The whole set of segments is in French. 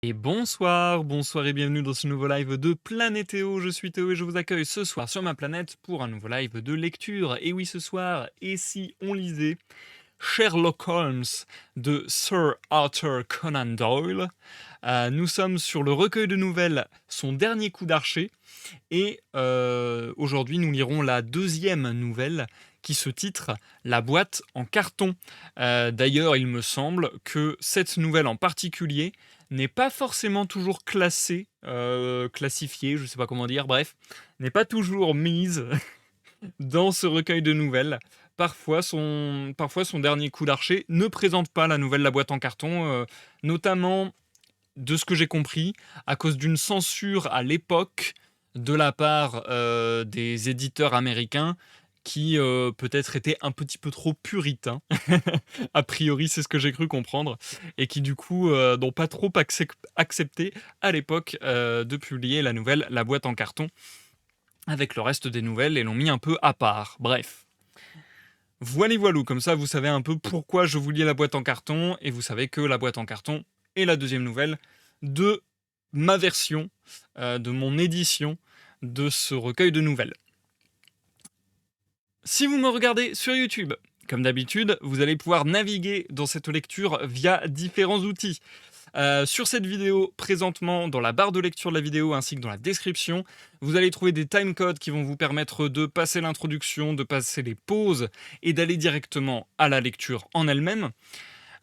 Et bonsoir, bonsoir et bienvenue dans ce nouveau live de Planétéo. Je suis Théo et je vous accueille ce soir sur ma planète pour un nouveau live de lecture. Et oui, ce soir, et si on lisait Sherlock Holmes de Sir Arthur Conan Doyle. Nous sommes sur le recueil de nouvelles Son dernier coup d'archer. Et aujourd'hui, nous lirons la deuxième nouvelle qui se titre La boîte en carton. D'ailleurs, il me semble que cette nouvelle en particulier n'est pas forcément toujours classée, classifiée, je ne sais pas comment dire, bref, n'est pas toujours mise dans ce recueil de nouvelles. Parfois son dernier coup d'archer ne présente pas la nouvelle La boîte en carton, notamment de ce que j'ai compris, à cause d'une censure à l'époque de la part des éditeurs américains qui peut-être étaient un petit peu trop puritains, a priori c'est ce que j'ai cru comprendre, et qui du coup n'ont pas trop accepté à l'époque de publier la nouvelle La boîte en carton avec le reste des nouvelles et l'ont mis un peu à part. Bref. Voilou, comme ça vous savez un peu pourquoi je vous lis La boîte en carton, et vous savez que La boîte en carton est la deuxième nouvelle de ma version, de mon édition de ce recueil de nouvelles. Si vous me regardez sur YouTube, comme d'habitude, vous allez pouvoir naviguer dans cette lecture via différents outils. Sur cette vidéo, présentement, dans la barre de lecture de la vidéo ainsi que dans la description, vous allez trouver des timecodes qui vont vous permettre de passer l'introduction, de passer les pauses et d'aller directement à la lecture en elle-même.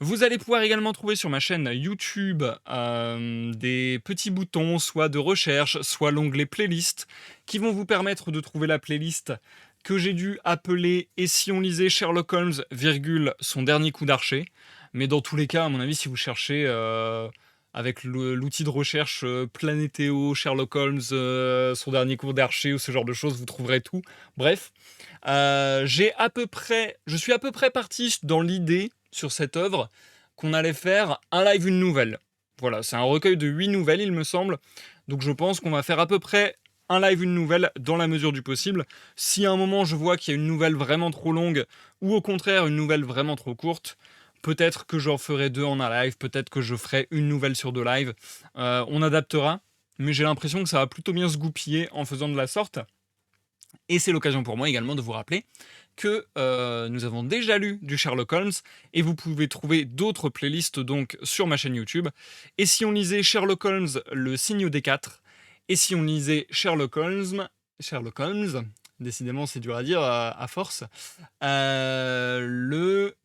Vous allez pouvoir également trouver sur ma chaîne YouTube des petits boutons, soit de recherche, soit l'onglet playlist, qui vont vous permettre de trouver la playlist que j'ai dû appeler « Et si on lisait Sherlock Holmes, son dernier coup d'archer ». Mais dans tous les cas, à mon avis, si vous cherchez avec l'outil de recherche Planétéo, Sherlock Holmes, son dernier coup d'archer ou ce genre de choses, vous trouverez tout. Bref, je suis à peu près parti dans l'idée sur cette œuvre qu'on allait faire un live, une nouvelle. Voilà, c'est un recueil de 8 nouvelles, il me semble. Donc je pense qu'on va faire à peu près un live, une nouvelle, dans la mesure du possible. Si à un moment je vois qu'il y a une nouvelle vraiment trop longue, ou au contraire une nouvelle vraiment trop courte, peut-être que j'en ferai 2 en un live, peut-être que je ferai une nouvelle sur 2 lives. On adaptera, mais j'ai l'impression que ça va plutôt bien se goupiller en faisant de la sorte. Et c'est l'occasion pour moi également de vous rappeler que nous avons déjà lu du Sherlock Holmes, et vous pouvez trouver d'autres playlists donc sur ma chaîne YouTube. Et si on lisait Sherlock Holmes, le signe des 4, et si on lisait Sherlock Holmes, décidément c'est dur à dire à force, le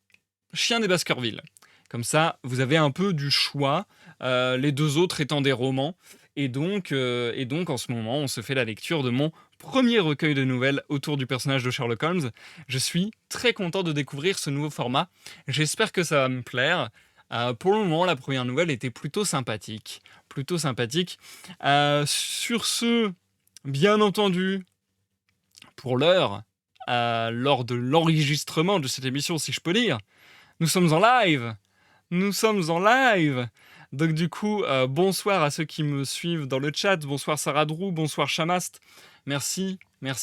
chien des Baskerville. Comme ça, vous avez un peu du choix, les deux autres étant des romans. Et donc, en ce moment, on se fait la lecture de mon premier recueil de nouvelles autour du personnage de Sherlock Holmes. Je suis très content de découvrir ce nouveau format. J'espère que ça va me plaire. Pour le moment, la première nouvelle était plutôt sympathique. Plutôt sympathique. Sur ce, bien entendu, pour l'heure, lors de l'enregistrement de cette émission, si je peux dire, nous sommes en live. Nous sommes en live. Donc du coup, bonsoir à ceux qui me suivent dans le chat. Bonsoir Sarah Drou, bonsoir Chamast. Merci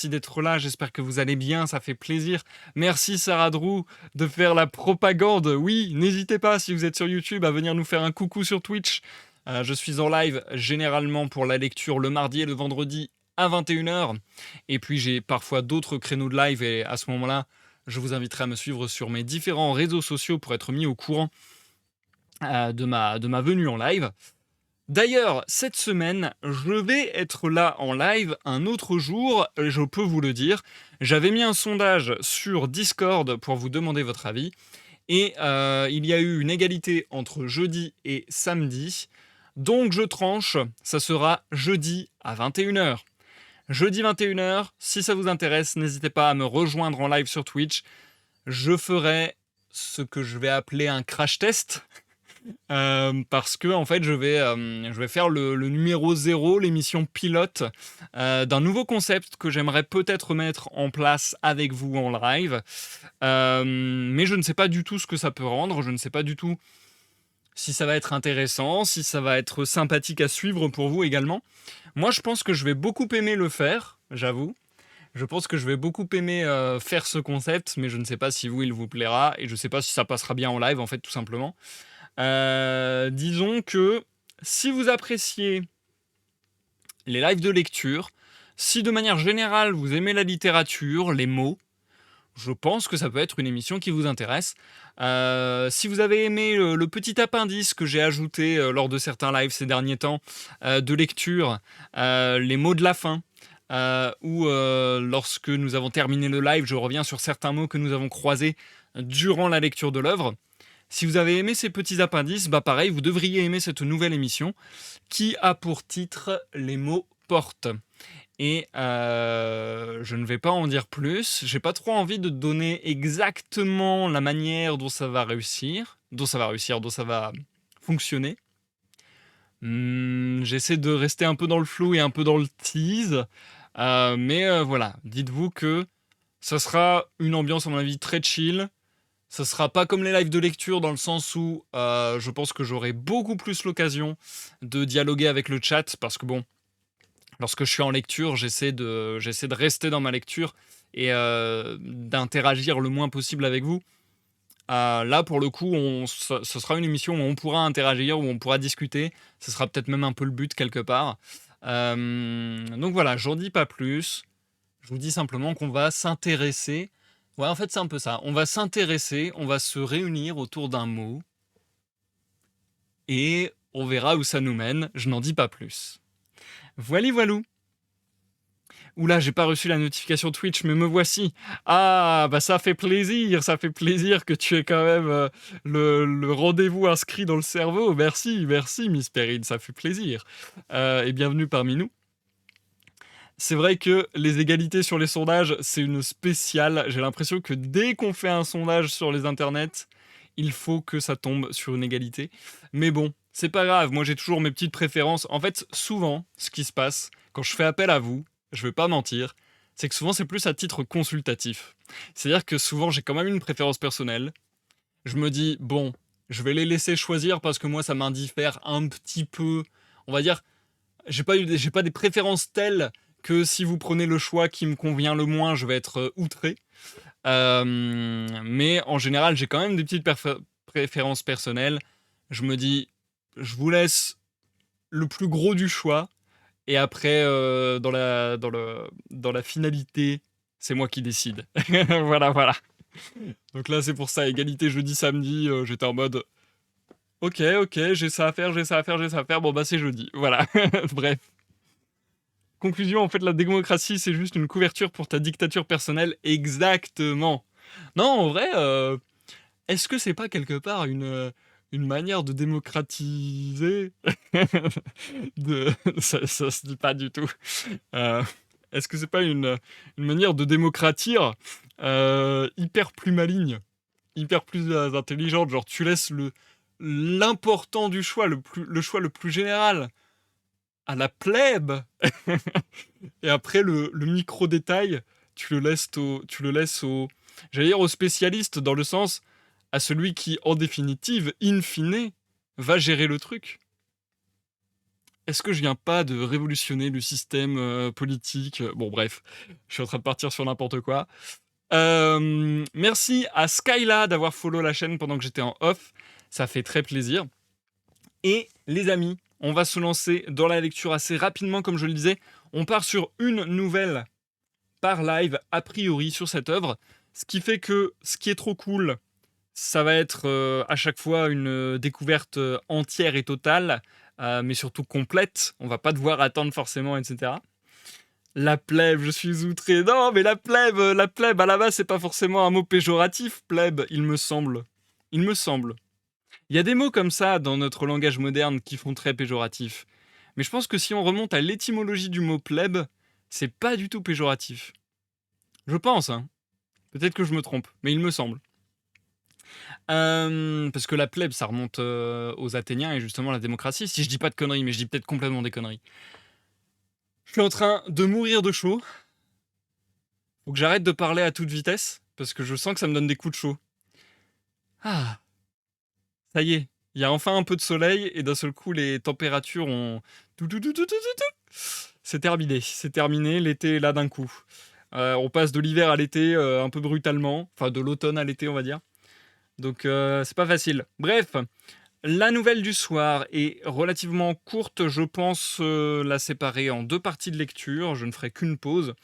d'être là. J'espère que vous allez bien, ça fait plaisir. Merci Sarah Drou de faire la propagande. Oui, n'hésitez pas si vous êtes sur YouTube à venir nous faire un coucou sur Twitch. Je suis en live généralement pour la lecture le mardi et le vendredi à 21h. Et puis j'ai parfois d'autres créneaux de live, et à ce moment-là, je vous inviterai à me suivre sur mes différents réseaux sociaux pour être mis au courant de ma venue en live. D'ailleurs, cette semaine, je vais être là en live un autre jour, je peux vous le dire. J'avais mis un sondage sur Discord pour vous demander votre avis, et il y a eu une égalité entre jeudi et samedi. Donc je tranche, ça sera jeudi à 21h. Jeudi 21h, si ça vous intéresse, n'hésitez pas à me rejoindre en live sur Twitch. Je ferai ce que je vais appeler un crash test. Parce que en fait, je vais faire le numéro 0, l'émission pilote, d'un nouveau concept que j'aimerais peut-être mettre en place avec vous en live. Mais je ne sais pas du tout ce que ça peut rendre, je ne sais pas du tout si ça va être intéressant, si ça va être sympathique à suivre pour vous également. Moi, je pense que je vais beaucoup aimer le faire, j'avoue. Je pense que je vais beaucoup aimer faire ce concept, mais je ne sais pas si vous, il vous plaira, et je ne sais pas si ça passera bien en live, en fait, tout simplement. Disons que Si vous appréciez les lives de lecture, si de manière générale vous aimez la littérature, les mots, je pense que ça peut être une émission qui vous intéresse. Si vous avez aimé le petit appendice que j'ai ajouté lors de certains lives ces derniers temps de lecture, les mots de la fin, ou lorsque nous avons terminé le live, je reviens sur certains mots que nous avons croisés durant la lecture de l'œuvre. Si vous avez aimé ces petits appendices, bah pareil, vous devriez aimer cette nouvelle émission qui a pour titre Les mots portent. Et je ne vais pas en dire plus. J'ai pas trop envie de donner exactement la manière dont ça va réussir, dont ça va fonctionner. J'essaie de rester un peu dans le flou et un peu dans le tease. Mais voilà, dites-vous que ça sera une ambiance, à mon avis, très chill. Ça sera pas comme les lives de lecture dans le sens où je pense que j'aurai beaucoup plus l'occasion de dialoguer avec le chat parce que bon, lorsque je suis en lecture, j'essaie de rester dans ma lecture et d'interagir le moins possible avec vous. Là, pour le coup, ce sera une émission où on pourra interagir, où on pourra discuter. Ce sera peut-être même un peu le but quelque part. Donc voilà, j'en dis pas plus. Je vous dis simplement qu'on va s'intéresser. Ouais, en fait, c'est un peu ça. On va s'intéresser, on va se réunir autour d'un mot et on verra où ça nous mène. Je n'en dis pas plus. Voilà, voilou. Oula, j'ai pas reçu la notification Twitch, mais me voici. Ah, bah ça fait plaisir que tu aies quand même le rendez-vous inscrit dans le cerveau. Merci, merci Miss Perrine, ça fait plaisir. Et bienvenue parmi nous. C'est vrai que les égalités sur les sondages, c'est une spéciale. J'ai l'impression que dès qu'on fait un sondage sur les internets, il faut que ça tombe sur une égalité. Mais bon, c'est pas grave, moi j'ai toujours mes petites préférences. En fait, souvent, ce qui se passe, quand je fais appel à vous, je vais pas mentir, c'est que souvent c'est plus à titre consultatif. C'est-à-dire que souvent j'ai quand même une préférence personnelle. Je me dis, bon, je vais les laisser choisir parce que moi ça m'indiffère un petit peu. On va dire, j'ai pas des préférences telles que si vous prenez le choix qui me convient le moins, je vais être outré. Mais en général, j'ai quand même des petites préférences personnelles. Je me dis, je vous laisse le plus gros du choix. Et après, dans la finalité, c'est moi qui décide. Voilà, voilà. Donc là, c'est pour ça, égalité jeudi, samedi, j'étais en mode, ok, j'ai ça à faire, j'ai ça à faire, j'ai ça à faire, bon bah c'est jeudi. Voilà, bref. Conclusion, en fait, la démocratie, c'est juste une couverture pour ta dictature personnelle. Exactement. Non, en vrai, est-ce que c'est pas quelque part une manière de démocratiser de... ça se dit pas du tout. Euh, Est-ce que c'est pas une manière de démocratir hyper plus maligne, hyper plus intelligente? Genre, tu laisses l'important du choix, le choix le plus général à la plèbe. Et après, le micro-détail, tu le laisses au, j'allais dire, au spécialiste, dans le sens, à celui qui, en définitive, in fine, va gérer le truc. Est-ce que je viens pas de révolutionner le système politique? Bon, bref, je suis en train de partir sur n'importe quoi. Merci à Skyla d'avoir follow la chaîne pendant que j'étais en off. Ça fait très plaisir. Et les amis, on va se lancer dans la lecture assez rapidement, comme je le disais. On part sur une nouvelle par live, a priori, sur cette œuvre. Ce qui fait que ce qui est trop cool, ça va être à chaque fois une découverte entière et totale, mais surtout complète. On va pas devoir attendre forcément, etc. La plèbe, je suis outré. Non, mais la plèbe, à la base, c'est pas forcément un mot péjoratif, plèbe, il me semble. Il me semble. Il y a des mots comme ça dans notre langage moderne qui font très péjoratif. Mais je pense que si on remonte à l'étymologie du mot plèbe, c'est pas du tout péjoratif. Je pense, hein. Peut-être que je me trompe, mais il me semble. Parce que la plèbe, ça remonte aux Athéniens et justement la démocratie. Si je dis pas de conneries, mais je dis peut-être complètement des conneries. Je suis en train de mourir de chaud. Faut que j'arrête de parler à toute vitesse, parce que je sens que ça me donne des coups de chaud. Ah, ça y est, il y a enfin un peu de soleil et d'un seul coup les températures ont... C'est terminé, l'été est là d'un coup. On passe de l'hiver à l'été un peu brutalement, enfin de l'automne à l'été on va dire. Donc c'est pas facile. Bref, La nouvelle du soir est relativement courte, je pense la séparer en deux parties de lecture, je ne ferai qu'une pause.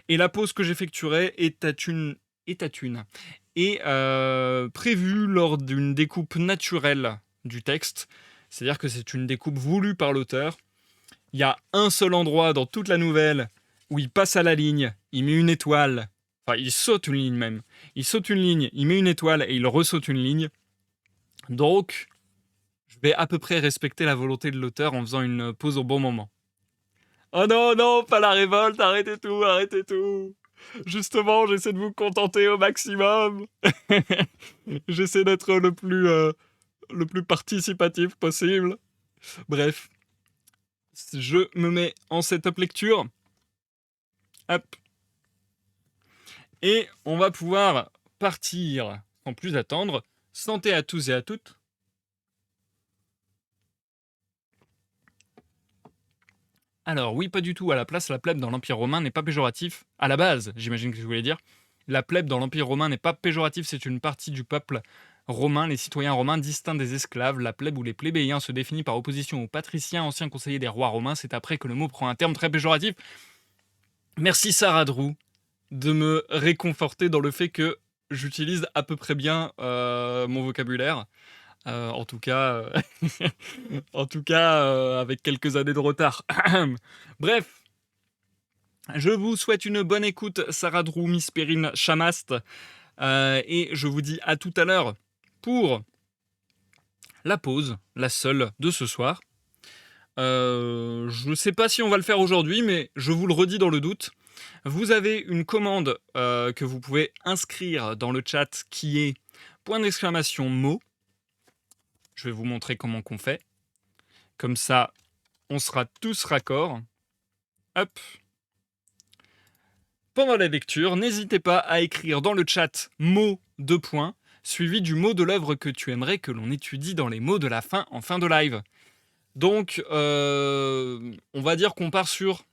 Et la pause que j'effectuerai est prévue lors d'une découpe naturelle du texte. C'est-à-dire que c'est une découpe voulue par l'auteur. Il y a un seul endroit dans toute la nouvelle où il passe à la ligne, il met une étoile, enfin il saute une ligne même. Il saute une ligne, il met une étoile et il ressaute une ligne. Donc, je vais à peu près respecter la volonté de l'auteur en faisant une pause au bon moment. Oh non, non, pas la révolte, arrêtez tout, arrêtez tout. Justement, j'essaie de vous contenter au maximum. J'essaie d'être le plus participatif possible. Bref, je me mets en setup lecture. Hop. Et on va pouvoir partir sans plus attendre. Santé à tous et à toutes. Alors, oui, pas du tout. À la place, la plèbe dans l'Empire romain n'est pas péjoratif. À la base, j'imagine que je voulais dire. La plèbe dans l'Empire romain n'est pas péjoratif, c'est une partie du peuple romain, les citoyens romains distincts des esclaves. La plèbe ou les plébéiens se définit par opposition aux patriciens, anciens conseillers des rois romains. C'est après que le mot prend un terme très péjoratif. Merci Sarah Drew de me réconforter dans le fait que j'utilise à peu près bien mon vocabulaire. En tout cas, avec quelques années de retard. Bref, je vous souhaite une bonne écoute, Sarah Drew, Miss Perrine Chamast, et je vous dis à tout à l'heure pour la pause, la seule de ce soir. Je ne sais pas si on va le faire aujourd'hui, mais je vous le redis dans le doute. Vous avez une commande que vous pouvez inscrire dans le chat qui est !mots. Je vais vous montrer comment qu'on fait. Comme ça, on sera tous raccords. Hop. Pendant la lecture, n'hésitez pas à écrire dans le chat mot deux points, suivi du mot de l'œuvre que tu aimerais que l'on étudie dans les mots de la fin en fin de live. Donc, on va dire qu'on part sur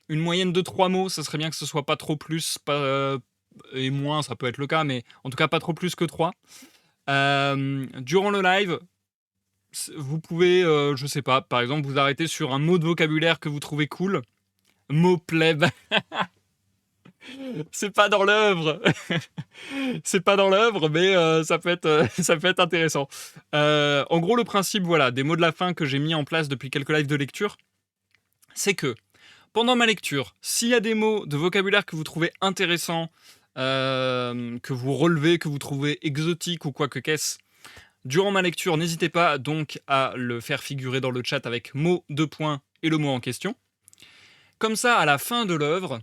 une moyenne de 3 mots. Ça serait bien que ce soit pas trop plus, et moins, ça peut être le cas, mais en tout cas pas trop plus que 3. Durant le live, vous pouvez, je sais pas, par exemple, vous arrêter sur un mot de vocabulaire que vous trouvez cool. Mot plèbe. C'est pas dans l'œuvre. C'est pas dans l'œuvre, mais ça peut être intéressant. En gros, le principe, voilà, des mots de la fin que j'ai mis en place depuis quelques lives de lecture, c'est que pendant ma lecture, s'il y a des mots de vocabulaire que vous trouvez intéressants, que vous relevez, que vous trouvez exotiques ou quoi que qu'est-ce, durant ma lecture, n'hésitez pas donc à le faire figurer dans le chat avec mot, deux points et le mot en question. Comme ça, à la fin de l'œuvre,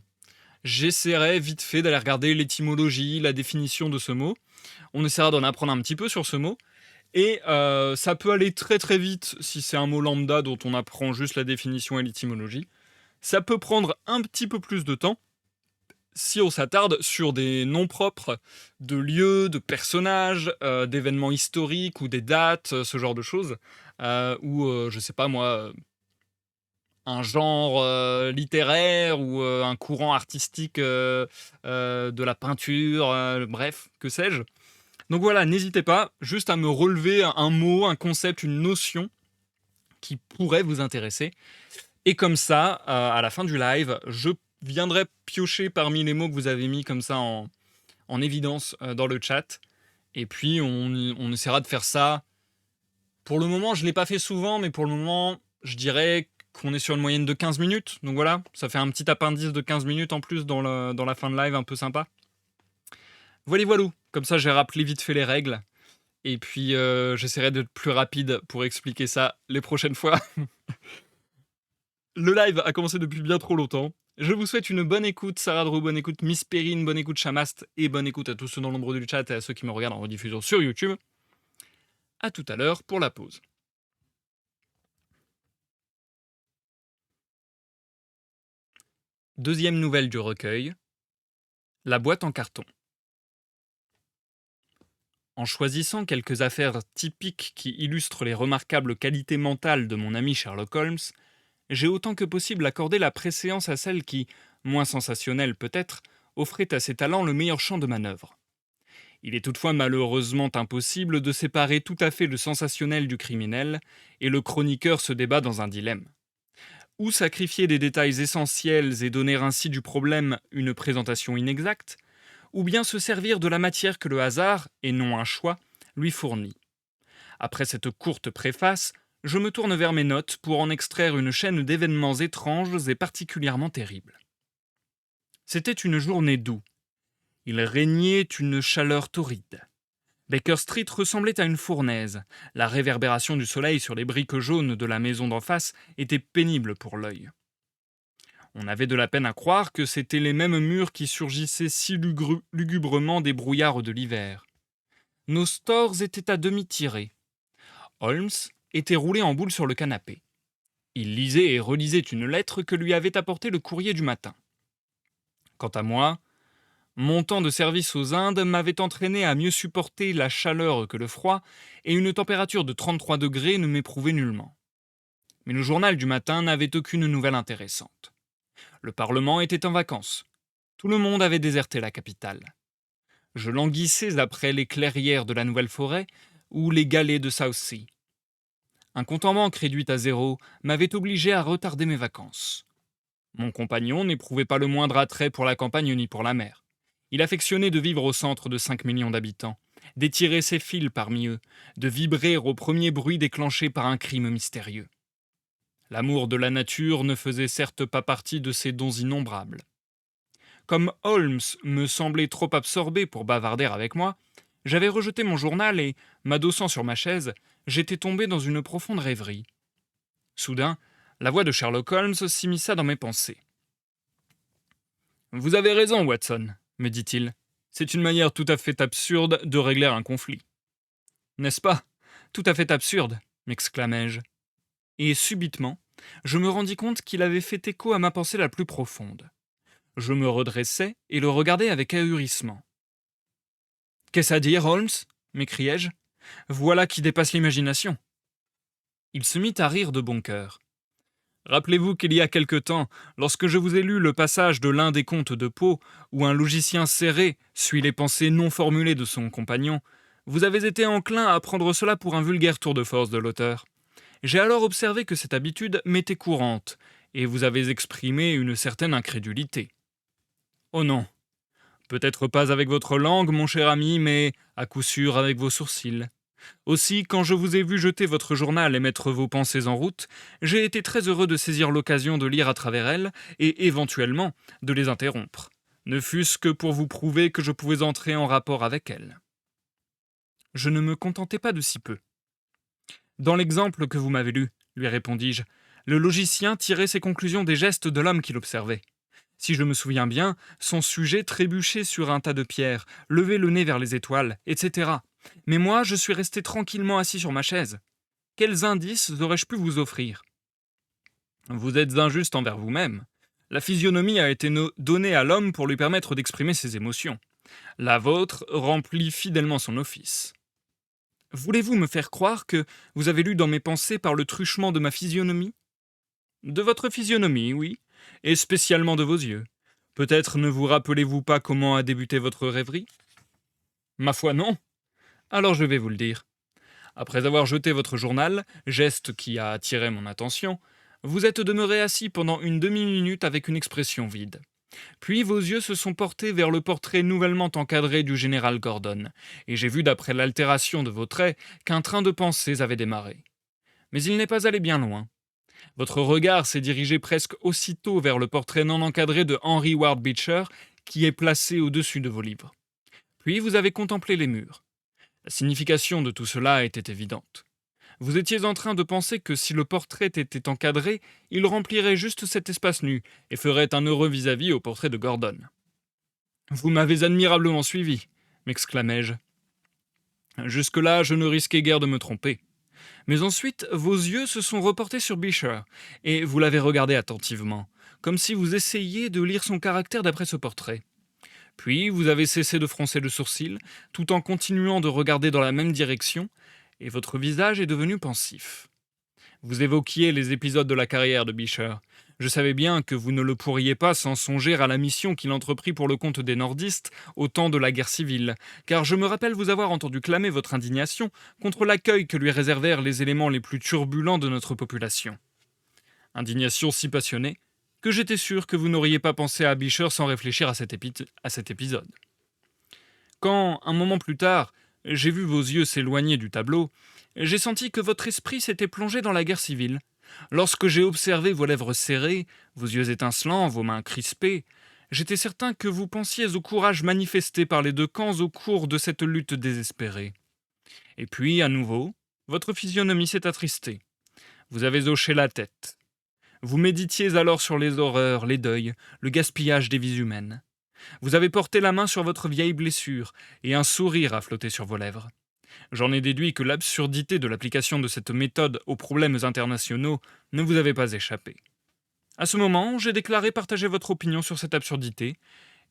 j'essaierai vite fait d'aller regarder l'étymologie, la définition de ce mot. On essaiera d'en apprendre un petit peu sur ce mot. Et ça peut aller très très vite si c'est un mot lambda dont on apprend juste la définition et l'étymologie. Ça peut prendre un petit peu plus de temps si on s'attarde sur des noms propres de lieux, de personnages, d'événements historiques ou des dates, ce genre de choses. Ou, je sais pas moi, un genre littéraire ou un courant artistique de la peinture, bref, que sais-je. Donc voilà, n'hésitez pas juste à me relever un mot, un concept, une notion qui pourrait vous intéresser. Et comme ça, à la fin du live, je viendrai piocher parmi les mots que vous avez mis comme ça en évidence dans le chat. Et puis, on essaiera de faire ça. Pour le moment, je ne l'ai pas fait souvent, mais pour le moment, je dirais qu'on est sur une moyenne de 15 minutes. Donc voilà, ça fait un petit appendice de 15 minutes en plus dans la fin de live, un peu sympa. Voilà, comme ça j'ai rappelé vite fait les règles. Et puis j'essaierai d'être plus rapide pour expliquer ça les prochaines fois. Le live a commencé depuis bien trop longtemps. Je vous souhaite une bonne écoute, Sarah Drew, bonne écoute, Miss Perrine, bonne écoute, Chamast, et bonne écoute à tous ceux dans l'ombre du chat et à ceux qui me regardent en rediffusion sur YouTube. A tout à l'heure pour la pause. Deuxième nouvelle du recueil, la boîte en carton. En choisissant quelques affaires typiques qui illustrent les remarquables qualités mentales de mon ami Sherlock Holmes, j'ai autant que possible accordé la préséance à celle qui, moins sensationnelle peut-être, offrait à ses talents le meilleur champ de manœuvre. Il est toutefois malheureusement impossible de séparer tout à fait le sensationnel du criminel, et le chroniqueur se débat dans un dilemme. Ou sacrifier des détails essentiels et donner ainsi du problème une présentation inexacte, ou bien se servir de la matière que le hasard, et non un choix, lui fournit. Après cette courte préface, je me tourne vers mes notes pour en extraire une chaîne d'événements étranges et particulièrement terribles. C'était une journée d'août. Il régnait une chaleur torride. Baker Street ressemblait à une fournaise. La réverbération du soleil sur les briques jaunes de la maison d'en face était pénible pour l'œil. On avait de la peine à croire que c'étaient les mêmes murs qui surgissaient si lugubrement des brouillards de l'hiver. Nos stores étaient à demi tirés. Holmes était roulé en boule sur le canapé. Il lisait et relisait une lettre que lui avait apportée le courrier du matin. Quant à moi, mon temps de service aux Indes m'avait entraîné à mieux supporter la chaleur que le froid, et une température de 33 degrés ne m'éprouvait nullement. Mais le journal du matin n'avait aucune nouvelle intéressante. Le Parlement était en vacances. Tout le monde avait déserté la capitale. Je languissais après les clairières de la Nouvelle-Forêt ou les galets de Southsea. Un compte en banque réduit à zéro m'avait obligé à retarder mes vacances. Mon compagnon n'éprouvait pas le moindre attrait pour la campagne ni pour la mer. Il affectionnait de vivre au centre de 5 millions d'habitants, d'étirer ses fils parmi eux, de vibrer au premier bruit déclenché par un crime mystérieux. L'amour de la nature ne faisait certes pas partie de ses dons innombrables. Comme Holmes me semblait trop absorbé pour bavarder avec moi, j'avais rejeté mon journal et, m'adossant sur ma chaise, j'étais tombé dans une profonde rêverie. Soudain, la voix de Sherlock Holmes s'immisça dans mes pensées. « Vous avez raison, Watson, » me dit-il. « C'est une manière tout à fait absurde de régler un conflit. »« N'est-ce pas ? Tout à fait absurde, » m'exclamai-je. Et subitement, je me rendis compte qu'il avait fait écho à ma pensée la plus profonde. Je me redressai et le regardai avec ahurissement. « Qu'est-ce à dire, Holmes ?» m'écriai-je. « Voilà qui dépasse l'imagination. » Il se mit à rire de bon cœur. « Rappelez-vous qu'il y a quelque temps, lorsque je vous ai lu le passage de l'un des contes de Poe, où un logicien serré suit les pensées non formulées de son compagnon, vous avez été enclin à prendre cela pour un vulgaire tour de force de l'auteur. J'ai alors observé que cette habitude m'était courante, et vous avez exprimé une certaine incrédulité. Oh non, peut-être pas avec votre langue, mon cher ami, mais à coup sûr avec vos sourcils. Aussi, quand je vous ai vu jeter votre journal et mettre vos pensées en route, j'ai été très heureux de saisir l'occasion de lire à travers elles, et éventuellement de les interrompre, ne fût-ce que pour vous prouver que je pouvais entrer en rapport avec elles. Je ne me contentais pas de si peu. Dans l'exemple que vous m'avez lu, lui répondis-je, le logicien tirait ses conclusions des gestes de l'homme qu'il observait. Si je me souviens bien, son sujet trébuchait sur un tas de pierres, levait le nez vers les étoiles, etc. Mais moi, je suis resté tranquillement assis sur ma chaise. Quels indices aurais-je pu vous offrir ? Vous êtes injuste envers vous-même. La physionomie a été donnée à l'homme pour lui permettre d'exprimer ses émotions. La vôtre remplit fidèlement son office. Voulez-vous me faire croire que vous avez lu dans mes pensées par le truchement de ma physionomie ? De votre physionomie, oui, et spécialement de vos yeux. Peut-être ne vous rappelez-vous pas comment a débuté votre rêverie ? Ma foi, non. Alors je vais vous le dire. Après avoir jeté votre journal, geste qui a attiré mon attention, vous êtes demeuré assis pendant une demi-minute avec une expression vide. Puis vos yeux se sont portés vers le portrait nouvellement encadré du général Gordon, et j'ai vu d'après l'altération de vos traits qu'un train de pensées avait démarré. Mais il n'est pas allé bien loin. Votre regard s'est dirigé presque aussitôt vers le portrait non encadré de Henry Ward Beecher, qui est placé au-dessus de vos livres. Puis vous avez contemplé les murs. La signification de tout cela était évidente. Vous étiez en train de penser que si le portrait était encadré, il remplirait juste cet espace nu et ferait un heureux vis-à-vis au portrait de Gordon. « Vous m'avez admirablement suivi », m'exclamai-je. Jusque-là, je ne risquais guère de me tromper. Mais ensuite, vos yeux se sont reportés sur Beecher, et vous l'avez regardé attentivement, comme si vous essayiez de lire son caractère d'après ce portrait. Puis, vous avez cessé de froncer le sourcil, tout en continuant de regarder dans la même direction, et votre visage est devenu pensif. Vous évoquiez les épisodes de la carrière de Beecher. Je savais bien que vous ne le pourriez pas sans songer à la mission qu'il entreprit pour le compte des nordistes au temps de la guerre civile, car je me rappelle vous avoir entendu clamer votre indignation contre l'accueil que lui réservèrent les éléments les plus turbulents de notre population. Indignation si passionnée que j'étais sûr que vous n'auriez pas pensé à Abicher sans réfléchir à cet épisode. Quand, un moment plus tard, j'ai vu vos yeux s'éloigner du tableau, j'ai senti que votre esprit s'était plongé dans la guerre civile. Lorsque j'ai observé vos lèvres serrées, vos yeux étincelants, vos mains crispées, j'étais certain que vous pensiez au courage manifesté par les deux camps au cours de cette lutte désespérée. Et puis, à nouveau, votre physionomie s'est attristée. Vous avez hoché la tête. Vous méditiez alors sur les horreurs, les deuils, le gaspillage des vies humaines. Vous avez porté la main sur votre vieille blessure, et un sourire a flotté sur vos lèvres. J'en ai déduit que l'absurdité de l'application de cette méthode aux problèmes internationaux ne vous avait pas échappé. À ce moment, j'ai déclaré partager votre opinion sur cette absurdité,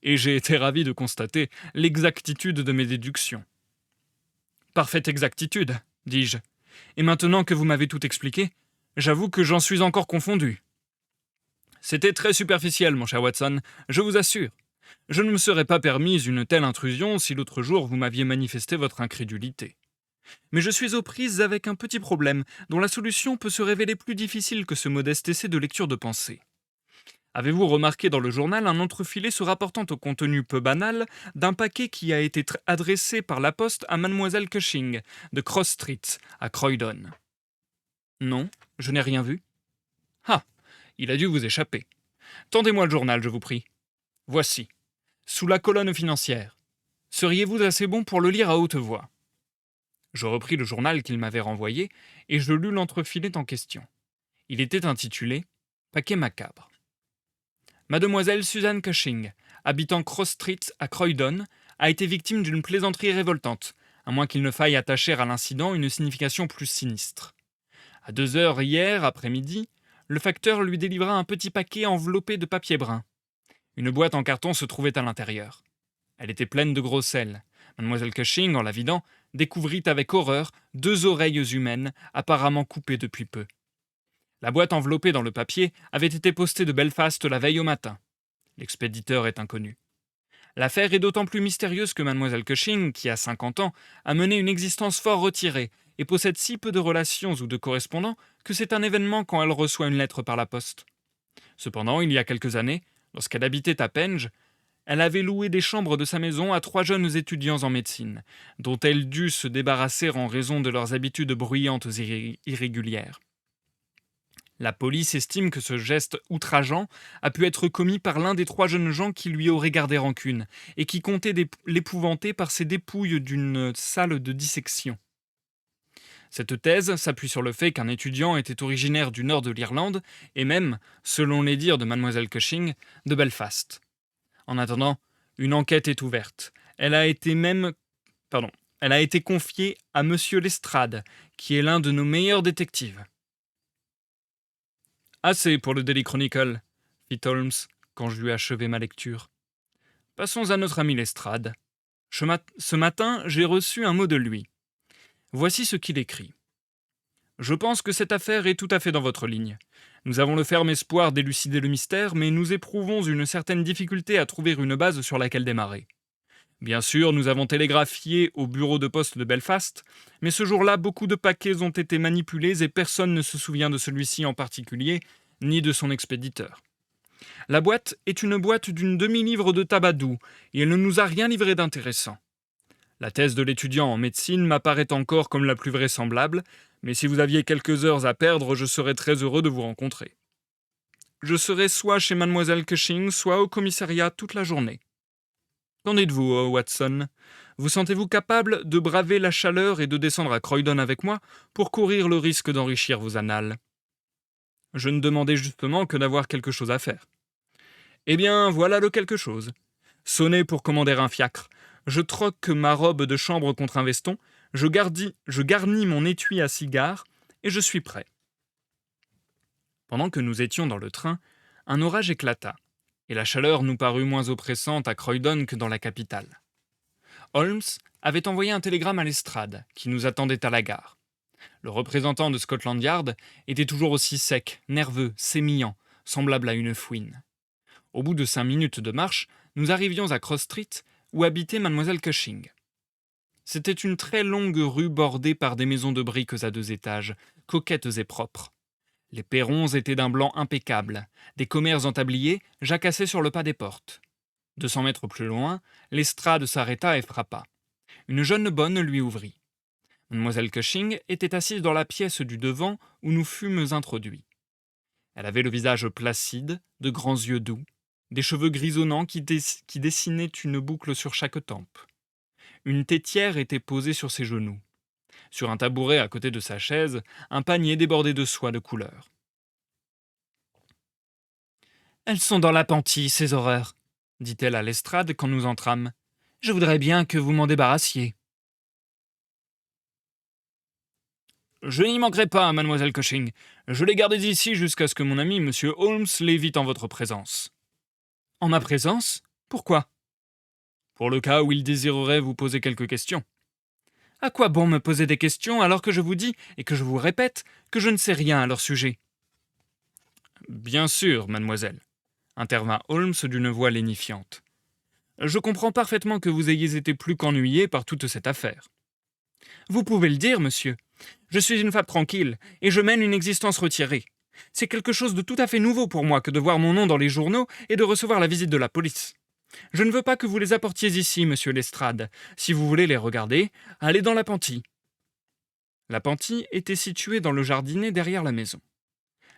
et j'ai été ravi de constater l'exactitude de mes déductions. Parfaite exactitude, dis-je. Et maintenant que vous m'avez tout expliqué, j'avoue que j'en suis encore confondu. C'était très superficiel, mon cher Watson, je vous assure. Je ne me serais pas permise une telle intrusion si l'autre jour vous m'aviez manifesté votre incrédulité. Mais je suis aux prises avec un petit problème dont la solution peut se révéler plus difficile que ce modeste essai de lecture de pensée. Avez-vous remarqué dans le journal un entrefilet se rapportant au contenu peu banal d'un paquet qui a été adressé par la poste à Mademoiselle Cushing, de Cross Street, à Croydon? Non, je n'ai rien vu. Ah, il a dû vous échapper. Tendez-moi le journal, je vous prie. Voici, sous la colonne financière. Seriez-vous assez bon pour le lire à haute voix? Je repris le journal qu'il m'avait renvoyé et je lus l'entrefilet en question. Il était intitulé « Paquet macabre ». Mademoiselle Suzanne Cushing, habitant Cross Street à Croydon, a été victime d'une plaisanterie révoltante, à moins qu'il ne faille attacher à l'incident une signification plus sinistre. À 2 heures hier après-midi, le facteur lui délivra un petit paquet enveloppé de papier brun. Une boîte en carton se trouvait à l'intérieur. Elle était pleine de gros sel. Mademoiselle Cushing, en la vidant, découvrit avec horreur 2 oreilles humaines, apparemment coupées depuis peu. La boîte enveloppée dans le papier avait été postée de Belfast la veille au matin. L'expéditeur est inconnu. L'affaire est d'autant plus mystérieuse que Mademoiselle Cushing, qui a 50 ans, a mené une existence fort retirée et possède si peu de relations ou de correspondants que c'est un événement quand elle reçoit une lettre par la poste. Cependant, il y a quelques années, lorsqu'elle habitait à Penge, elle avait loué des chambres de sa maison à 3 jeunes étudiants en médecine, dont elle dut se débarrasser en raison de leurs habitudes bruyantes et irrégulières. La police estime que ce geste outrageant a pu être commis par l'un des 3 jeunes gens qui lui auraient gardé rancune et qui comptaient l'épouvanter par ses dépouilles d'une salle de dissection. Cette thèse s'appuie sur le fait qu'un étudiant était originaire du nord de l'Irlande et même, selon les dires de Mademoiselle Cushing, de Belfast. En attendant, une enquête est ouverte. Elle a été confiée à Monsieur Lestrade, qui est l'un de nos meilleurs détectives. Assez pour le Daily Chronicle, fit Holmes, quand je lui achevai ma lecture. Passons à notre ami Lestrade. Ce matin, j'ai reçu un mot de lui. Voici ce qu'il écrit. Je pense que cette affaire est tout à fait dans votre ligne. Nous avons le ferme espoir d'élucider le mystère, mais nous éprouvons une certaine difficulté à trouver une base sur laquelle démarrer. Bien sûr, nous avons télégraphié au bureau de poste de Belfast, mais ce jour-là, beaucoup de paquets ont été manipulés et personne ne se souvient de celui-ci en particulier, ni de son expéditeur. La boîte est une boîte d'une demi-livre de tabac doux, et elle ne nous a rien livré d'intéressant. La thèse de l'étudiant en médecine m'apparaît encore comme la plus vraisemblable, mais si vous aviez quelques heures à perdre, je serais très heureux de vous rencontrer. Je serai soit chez Mademoiselle Cushing, soit au commissariat toute la journée. Qu'en dites-vous, Watson? Vous sentez-vous capable de braver la chaleur et de descendre à Croydon avec moi pour courir le risque d'enrichir vos annales? Je ne demandais justement que d'avoir quelque chose à faire. Eh bien, voilà le quelque chose. Sonnez pour commander un fiacre. Je troque ma robe de chambre contre un veston, je garnis mon étui à cigares, et je suis prêt. Pendant que nous étions dans le train, un orage éclata, et la chaleur nous parut moins oppressante à Croydon que dans la capitale. Holmes avait envoyé un télégramme à Lestrade, qui nous attendait à la gare. Le représentant de Scotland Yard était toujours aussi sec, nerveux, sémillant, semblable à une fouine. Au bout de 5 minutes de marche, nous arrivions à Cross Street, où habitait mademoiselle Cushing. C'était une très longue rue bordée par des maisons de briques à 2 étages, coquettes et propres. Les perrons étaient d'un blanc impeccable, des commères en tablier jacassaient sur le pas des portes. 200 mètres plus loin, l'estrade s'arrêta et frappa. Une jeune bonne lui ouvrit. Mademoiselle Cushing était assise dans la pièce du devant où nous fûmes introduits. Elle avait le visage placide, de grands yeux doux, des cheveux grisonnants qui dessinaient une boucle sur chaque tempe. Une tétière était posée sur ses genoux. Sur un tabouret à côté de sa chaise, un panier débordé de soie de couleur. « Elles sont dans l'appentis, ces horreurs, » dit-elle à l'estrade quand nous entrâmes. « Je voudrais bien que vous m'en débarrassiez. » Je n'y manquerai pas, mademoiselle Cushing. Je les gardais ici jusqu'à ce que mon ami, monsieur Holmes, l'évite en votre présence. En ma présence? Pourquoi? Pour le cas où il désirerait vous poser quelques questions. À quoi bon me poser des questions alors que je vous dis, et que je vous répète, que je ne sais rien à leur sujet? Bien sûr, mademoiselle, intervint Holmes d'une voix lénifiante. Je comprends parfaitement que vous ayez été plus qu'ennuyé par toute cette affaire. Vous pouvez le dire, monsieur. Je suis une femme tranquille, et je mène une existence retirée. C'est quelque chose de tout à fait nouveau pour moi que de voir mon nom dans les journaux et de recevoir la visite de la police. Je ne veux pas que vous les apportiez ici, monsieur Lestrade. Si vous voulez les regarder, allez dans l'appentis. L'appentis était situé dans le jardinet derrière la maison.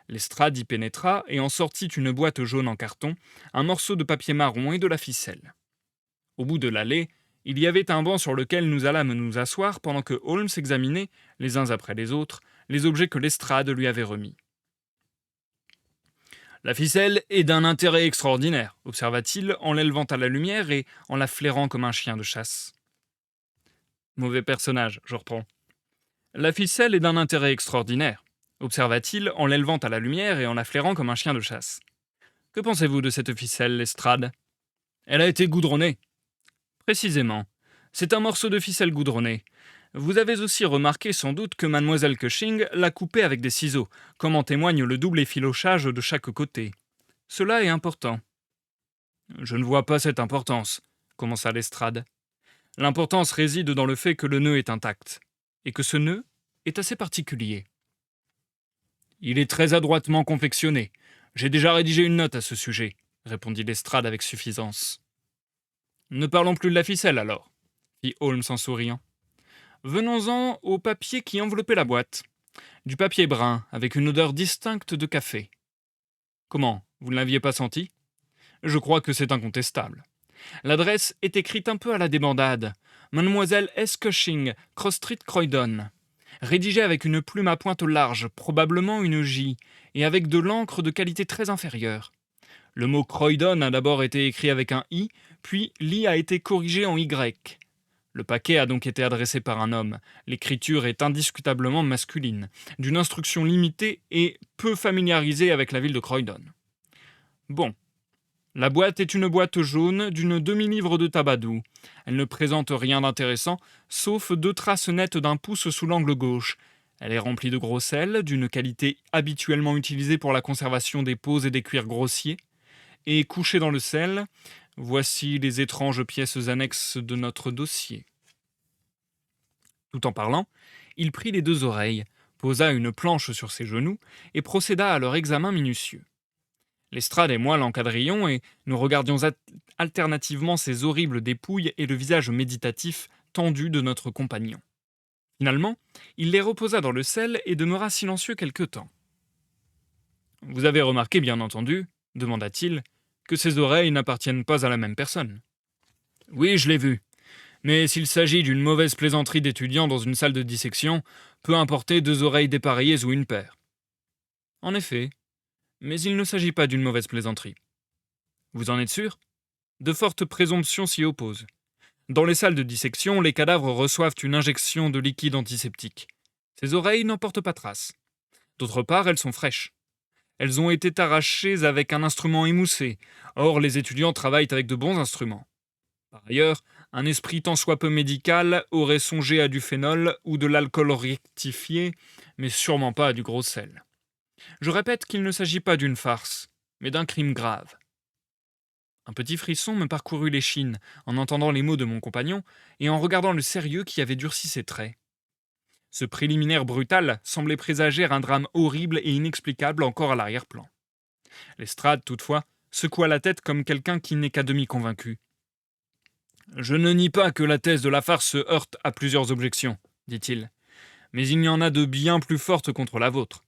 Lestrade y pénétra et en sortit une boîte jaune en carton, un morceau de papier marron et de la ficelle. Au bout de l'allée, il y avait un banc sur lequel nous allâmes nous asseoir pendant que Holmes examinait, les uns après les autres, les objets que Lestrade lui avait remis. « La ficelle est d'un intérêt extraordinaire, observa-t-il en l'élevant à la lumière et en la flairant comme un chien de chasse. Mauvais personnage, je reprends. La ficelle est d'un intérêt extraordinaire, observa-t-il en l'élevant à la lumière et en la flairant comme un chien de chasse. Que pensez-vous de cette ficelle, Lestrade? Elle a été goudronnée. Précisément. C'est un morceau de ficelle goudronnée. Vous avez aussi remarqué sans doute que mademoiselle Cushing l'a coupé avec des ciseaux, comme en témoigne le double effilochage de chaque côté. Cela est important. Je ne vois pas cette importance, commença Lestrade. L'importance réside dans le fait que le nœud est intact, et que ce nœud est assez particulier. Il est très adroitement confectionné. J'ai déjà rédigé une note à ce sujet, répondit Lestrade avec suffisance. Ne parlons plus de la ficelle alors, fit Holmes en souriant. Venons-en au papier qui enveloppait la boîte. Du papier brun, avec une odeur distincte de café. Comment, vous ne l'aviez pas senti? Je crois que c'est incontestable. L'adresse est écrite un peu à la débandade. Mademoiselle S. Cushing, Cross Street, Croydon. Rédigée avec une plume à pointe large, probablement une J, et avec de l'encre de qualité très inférieure. Le mot Croydon a d'abord été écrit avec un I, puis l'I a été corrigé en Y. Le paquet a donc été adressé par un homme. L'écriture est indiscutablement masculine, d'une instruction limitée et peu familiarisée avec la ville de Croydon. Bon. La boîte est une boîte jaune d'une demi-livre de tabac doux. Elle ne présente rien d'intéressant, sauf 2 traces nettes d'un pouce sous l'angle gauche. Elle est remplie de gros sel, d'une qualité habituellement utilisée pour la conservation des peaux et des cuirs grossiers. Et couchée dans le sel, voici les étranges pièces annexes de notre dossier. Tout en parlant, il prit les 2 oreilles, posa une planche sur ses genoux et procéda à leur examen minutieux. Lestrade et moi l'encadrions et nous regardions alternativement ces horribles dépouilles et le visage méditatif, tendu de notre compagnon. Finalement, il les reposa dans le sel et demeura silencieux quelque temps. « Vous avez remarqué, bien entendu, demanda-t-il, que ces oreilles n'appartiennent pas à la même personne. »« Oui, je l'ai vu. Mais s'il s'agit d'une mauvaise plaisanterie d'étudiant dans une salle de dissection, peu importer 2 oreilles dépareillées ou une paire. »« En effet. Mais il ne s'agit pas d'une mauvaise plaisanterie. »« Vous en êtes sûr ? De fortes présomptions s'y opposent. Dans les salles de dissection, les cadavres reçoivent une injection de liquide antiseptique. Ces oreilles n'en portent pas trace. D'autre part, elles sont fraîches. Elles ont été arrachées avec un instrument émoussé. Or, les étudiants travaillent avec de bons instruments. Par ailleurs, un esprit tant soit peu médical aurait songé à du phénol ou de l'alcool rectifié, mais sûrement pas à du gros sel. Je répète qu'il ne s'agit pas d'une farce. mais d'un crime grave. Un petit frisson me parcourut l'échine en entendant les mots de mon compagnon et en regardant le sérieux qui avait durci ses traits. Ce préliminaire brutal semblait présager un drame horrible et inexplicable encore à l'arrière-plan. Lestrade, toutefois, secoua la tête comme quelqu'un qui n'est qu'à demi convaincu. Je ne nie pas que la thèse de la farce se heurte à plusieurs objections, dit-il, mais il y en a de bien plus fortes contre la vôtre.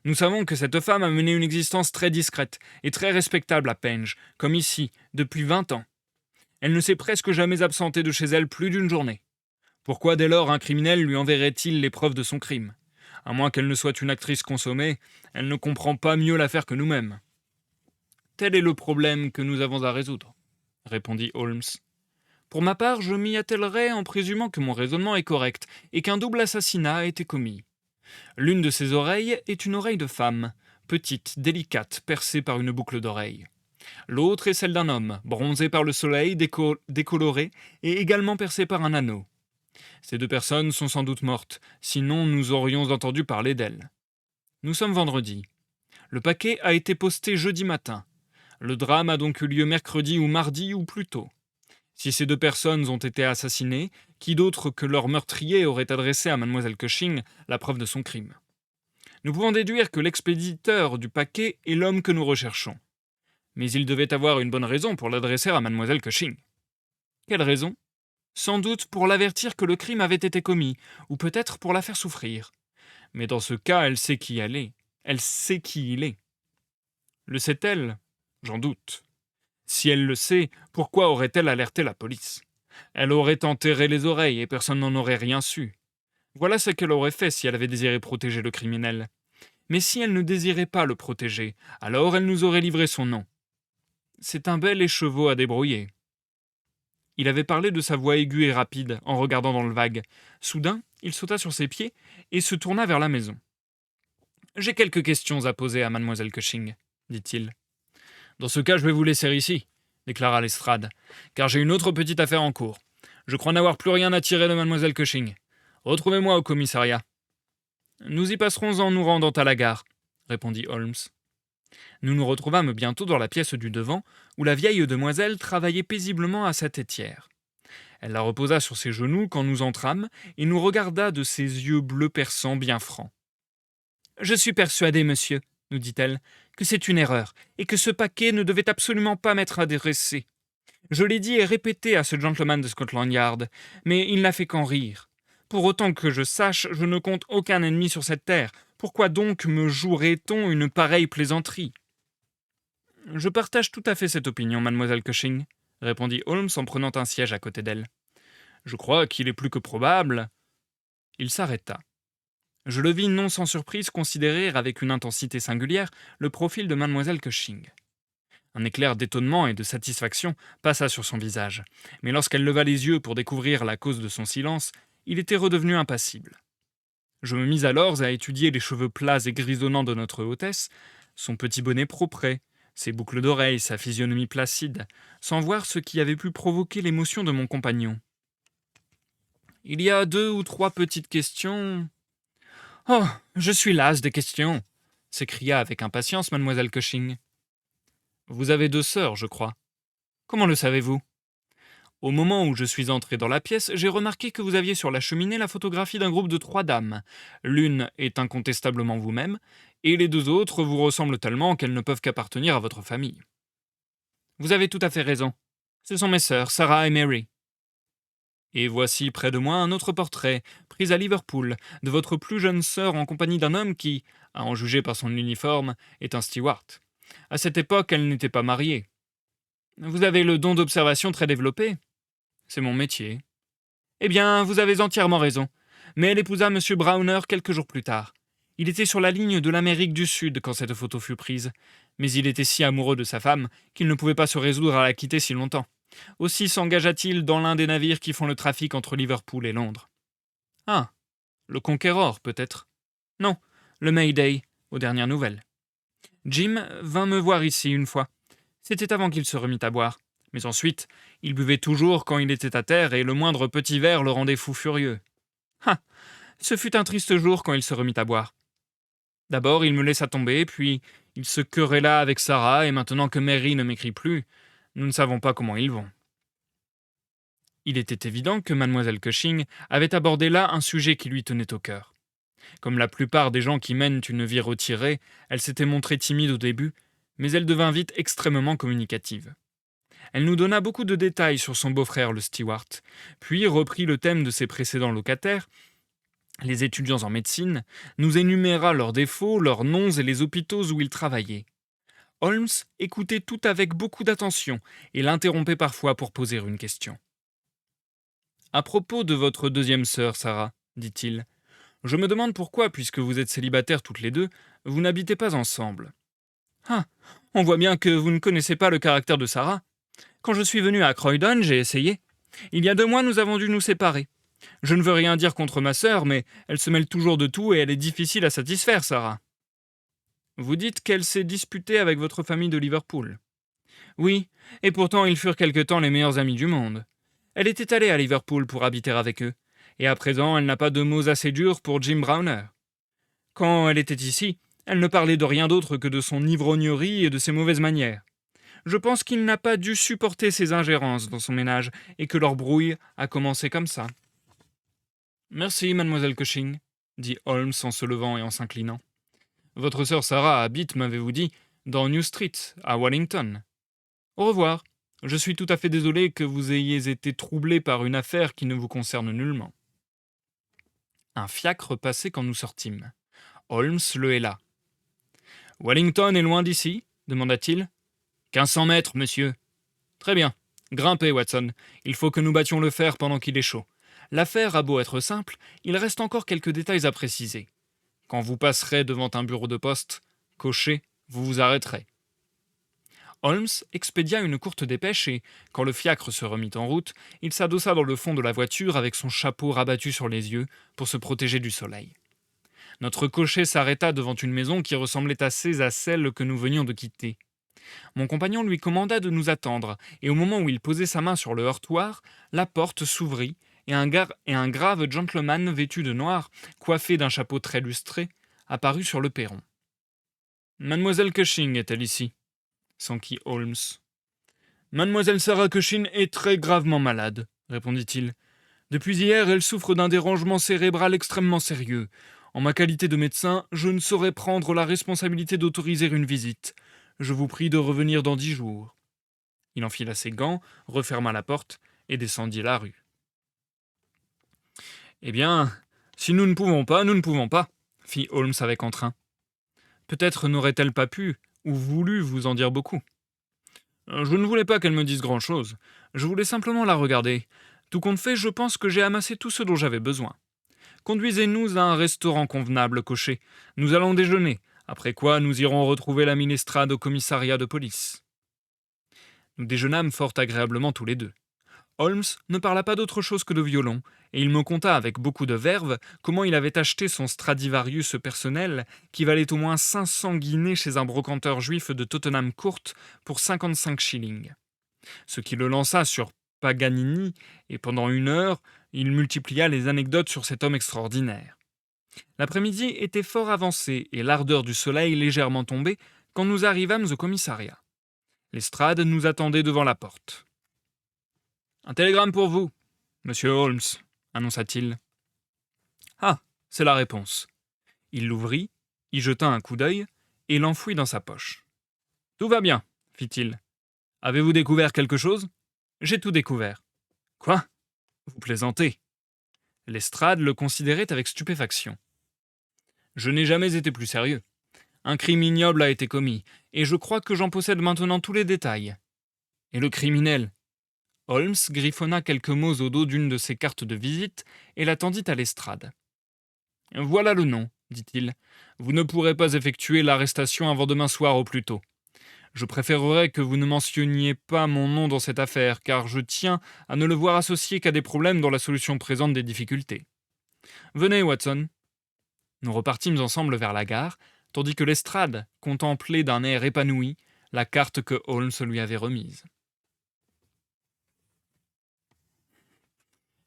Nous savons que cette femme a mené une existence très discrète et très respectable à Penge, comme ici, depuis 20 ans. Elle ne s'est presque jamais absentée de chez elle plus d'une journée. Pourquoi dès lors un criminel lui enverrait-il les preuves de son crime? À moins qu'elle ne soit une actrice consommée, elle ne comprend pas mieux l'affaire que nous-mêmes. Tel est le problème que nous avons à résoudre, répondit Holmes. Pour ma part, je m'y attellerai en présumant que mon raisonnement est correct et qu'un double assassinat a été commis. L'une de ses oreilles est une oreille de femme, petite, délicate, percée par une boucle d'oreille. L'autre est celle d'un homme, bronzé par le soleil, décoloré et également percée par un anneau. Ces deux personnes sont sans doute mortes, sinon nous aurions entendu parler d'elles. Nous sommes vendredi. Le paquet a été posté jeudi matin. Le drame a donc eu lieu mercredi ou mardi ou plus tôt. Si ces deux personnes ont été assassinées, qui d'autre que leur meurtrier aurait adressé à mademoiselle Cushing la preuve de son crime? Nous pouvons déduire que l'expéditeur du paquet est l'homme que nous recherchons. Mais il devait avoir une bonne raison pour l'adresser à mademoiselle Cushing. Quelle raison? Sans doute pour l'avertir que le crime avait été commis, ou peut-être pour la faire souffrir. Mais dans ce cas, elle sait qui elle est. Elle sait qui il est. Le sait-elle? J'en doute. Si elle le sait, pourquoi aurait-elle alerté la police? Elle aurait enterré les oreilles et personne n'en aurait rien su. Voilà ce qu'elle aurait fait si elle avait désiré protéger le criminel. Mais si elle ne désirait pas le protéger, alors elle nous aurait livré son nom. C'est un bel écheveau à débrouiller. Il avait parlé de sa voix aiguë et rapide, en regardant dans le vague. Soudain, il sauta sur ses pieds et se tourna vers la maison. « J'ai quelques questions à poser à mademoiselle Cushing, » dit-il. « Dans ce cas, je vais vous laisser ici, » déclara Lestrade, « car j'ai une autre petite affaire en cours. Je crois n'avoir plus rien à tirer de mademoiselle Cushing. Retrouvez-moi au commissariat. »« Nous y passerons en nous rendant à la gare, » répondit Holmes. Nous nous retrouvâmes bientôt dans la pièce du devant, où la vieille demoiselle travaillait paisiblement à sa tétière. Elle la reposa sur ses genoux quand nous entrâmes, et nous regarda de ses yeux bleus perçants bien francs. « Je suis persuadée, monsieur, nous dit-elle, que c'est une erreur, et que ce paquet ne devait absolument pas m'être adressé. Je l'ai dit et répété à ce gentleman de Scotland Yard, mais il n'a fait qu'en rire. Pour autant que je sache, je ne compte aucun ennemi sur cette terre. Pourquoi donc me jouerait-on une pareille plaisanterie ? » « Je partage tout à fait cette opinion, mademoiselle Cushing, » répondit Holmes en prenant un siège à côté d'elle. « Je crois qu'il est plus que probable. » Il s'arrêta. Je le vis non sans surprise considérer avec une intensité singulière le profil de mademoiselle Cushing. Un éclair d'étonnement et de satisfaction passa sur son visage, mais lorsqu'elle leva les yeux pour découvrir la cause de son silence, il était redevenu impassible. Je me mis alors à étudier les cheveux plats et grisonnants de notre hôtesse, son petit bonnet propret, ses boucles d'oreilles, sa physionomie placide, sans voir ce qui avait pu provoquer l'émotion de mon compagnon. « Il y a 2 ou 3 petites questions... »« Oh, je suis lasse des questions !» s'écria avec impatience mademoiselle Cushing. « Vous avez 2 sœurs, je crois. Comment le savez-vous ? Au moment où je suis entré dans la pièce, j'ai remarqué que vous aviez sur la cheminée la photographie d'un groupe de 3 dames. L'une est incontestablement vous-même, et les 2 autres vous ressemblent tellement qu'elles ne peuvent qu'appartenir à votre famille. Vous avez tout à fait raison. Ce sont mes sœurs, Sarah et Mary. Et voici près de moi un autre portrait, pris à Liverpool, de votre plus jeune sœur en compagnie d'un homme qui, à en juger par son uniforme, est un steward. À cette époque, elle n'était pas mariée. Vous avez le don d'observation très développé. C'est mon métier. Eh bien, vous avez entièrement raison. Mais elle épousa M. Browner quelques jours plus tard. Il était sur la ligne de l'Amérique du Sud quand cette photo fut prise. Mais il était si amoureux de sa femme qu'il ne pouvait pas se résoudre à la quitter si longtemps. Aussi s'engagea-t-il dans l'un des navires qui font le trafic entre Liverpool et Londres. Ah, le Conqueror, peut-être. Non, le Mayday, aux dernières nouvelles. Jim vint me voir ici une fois. C'était avant qu'il se remît à boire. Mais ensuite, il buvait toujours quand il était à terre et le moindre petit verre le rendait fou furieux. Ah, ce fut un triste jour quand il se remit à boire. D'abord, il me laissa tomber, puis Il se querella avec Sarah, et maintenant que Mary ne m'écrit plus, nous ne savons pas comment ils vont. » Il était évident que mademoiselle Cushing avait abordé là un sujet qui lui tenait au cœur. Comme la plupart des gens qui mènent une vie retirée, elle s'était montrée timide au début, mais elle devint vite extrêmement communicative. Elle nous donna beaucoup de détails sur son beau-frère le steward, puis reprit le thème de ses précédents locataires, les étudiants en médecine, nous énuméra leurs défauts, leurs noms et les hôpitaux où ils travaillaient. Holmes écoutait tout avec beaucoup d'attention et l'interrompait parfois pour poser une question. À propos de votre deuxième sœur, Sarah, dit-il, je me demande pourquoi, puisque vous êtes célibataires toutes les deux, vous n'habitez pas ensemble. Ah, on voit bien que vous ne connaissez pas le caractère de Sarah. Quand je suis venu à Croydon, j'ai essayé. Il y a 2 mois, nous avons dû nous séparer. Je ne veux rien dire contre ma sœur, mais elle se mêle toujours de tout et elle est difficile à satisfaire, Sarah. Vous dites qu'elle s'est disputée avec votre famille de Liverpool. Oui, et pourtant ils furent quelque temps les meilleurs amis du monde. Elle était allée à Liverpool pour habiter avec eux, et à présent elle n'a pas de mots assez durs pour Jim Browner. Quand elle était ici, elle ne parlait de rien d'autre que de son ivrognerie et de ses mauvaises manières. Je pense qu'il n'a pas dû supporter ses ingérences dans son ménage, et que leur brouille a commencé comme ça. Merci, mademoiselle Cushing, dit Holmes en se levant et en s'inclinant. Votre sœur Sarah habite, m'avez-vous dit, dans New Street, à Wellington. Au revoir. Je suis tout à fait désolé que vous ayez été troublé par une affaire qui ne vous concerne nullement. Un fiacre passait quand nous sortîmes. Holmes le héla. Wellington est loin d'ici demanda-t-il. 1500 mètres, monsieur. Très bien. Grimpez, Watson. Il faut que nous battions le fer pendant qu'il est chaud. L'affaire a beau être simple, il reste encore quelques détails à préciser. Quand vous passerez devant un bureau de poste, cochez, vous vous arrêterez. Holmes expédia une courte dépêche et, quand le fiacre se remit en route, il s'adossa dans le fond de la voiture avec son chapeau rabattu sur les yeux pour se protéger du soleil. Notre cocher s'arrêta devant une maison qui ressemblait assez à celle que nous venions de quitter. Mon compagnon lui commanda de nous attendre, et au moment où il posait sa main sur le heurtoir, la porte s'ouvrit, et un grave gentleman vêtu de noir, coiffé d'un chapeau très lustré, apparut sur le perron. « Mademoiselle Cushing est-elle ici ?» s'enquit Holmes. « Mademoiselle Sarah Cushing est très gravement malade, » répondit-il. « Depuis hier, elle souffre d'un dérangement cérébral extrêmement sérieux. En ma qualité de médecin, je ne saurais prendre la responsabilité d'autoriser une visite. Je vous prie de revenir dans 10 jours. » Il enfila ses gants, referma la porte et descendit la rue. « Eh bien, si nous ne pouvons pas, nous ne pouvons pas, » fit Holmes avec entrain. « Peut-être n'aurait-elle pas pu, ou voulu vous en dire beaucoup. Je ne voulais pas qu'elle me dise grand-chose. Je voulais simplement la regarder. Tout compte fait, je pense que j'ai amassé tout ce dont j'avais besoin. Conduisez-nous à un restaurant convenable, cocher. Nous allons déjeuner, après quoi nous irons retrouver l'ami Lestrade au commissariat de police. » Nous déjeunâmes fort agréablement tous les deux. Holmes ne parla pas d'autre chose que de violon, et il me conta avec beaucoup de verve comment il avait acheté son Stradivarius personnel, qui valait au moins 500 guinées chez un brocanteur juif de Tottenham Court pour 55 shillings. Ce qui le lança sur Paganini, et pendant 1 heure, il multiplia les anecdotes sur cet homme extraordinaire. L'après-midi était fort avancé, et l'ardeur du soleil légèrement tombée quand nous arrivâmes au commissariat. Lestrade nous attendait devant la porte. « Un télégramme pour vous, monsieur Holmes, » annonça-t-il. « Ah, c'est la réponse. » Il l'ouvrit, y jeta un coup d'œil et l'enfouit dans sa poche. « Tout va bien, fit-il. Avez-vous découvert quelque chose ? » « J'ai tout découvert. »« Quoi ? Vous plaisantez ?» Lestrade le considérait avec stupéfaction. « Je n'ai jamais été plus sérieux. Un crime ignoble a été commis, et je crois que j'en possède maintenant tous les détails. Et le criminel ? » Holmes griffonna quelques mots au dos d'une de ses cartes de visite et la tendit à Lestrade. « Voilà le nom, dit-il. Vous ne pourrez pas effectuer l'arrestation avant demain soir au plus tôt. Je préférerais que vous ne mentionniez pas mon nom dans cette affaire, car je tiens à ne le voir associé qu'à des problèmes dont la solution présente des difficultés. Venez, Watson. » Nous repartîmes ensemble vers la gare, tandis que Lestrade contemplait d'un air épanoui la carte que Holmes lui avait remise.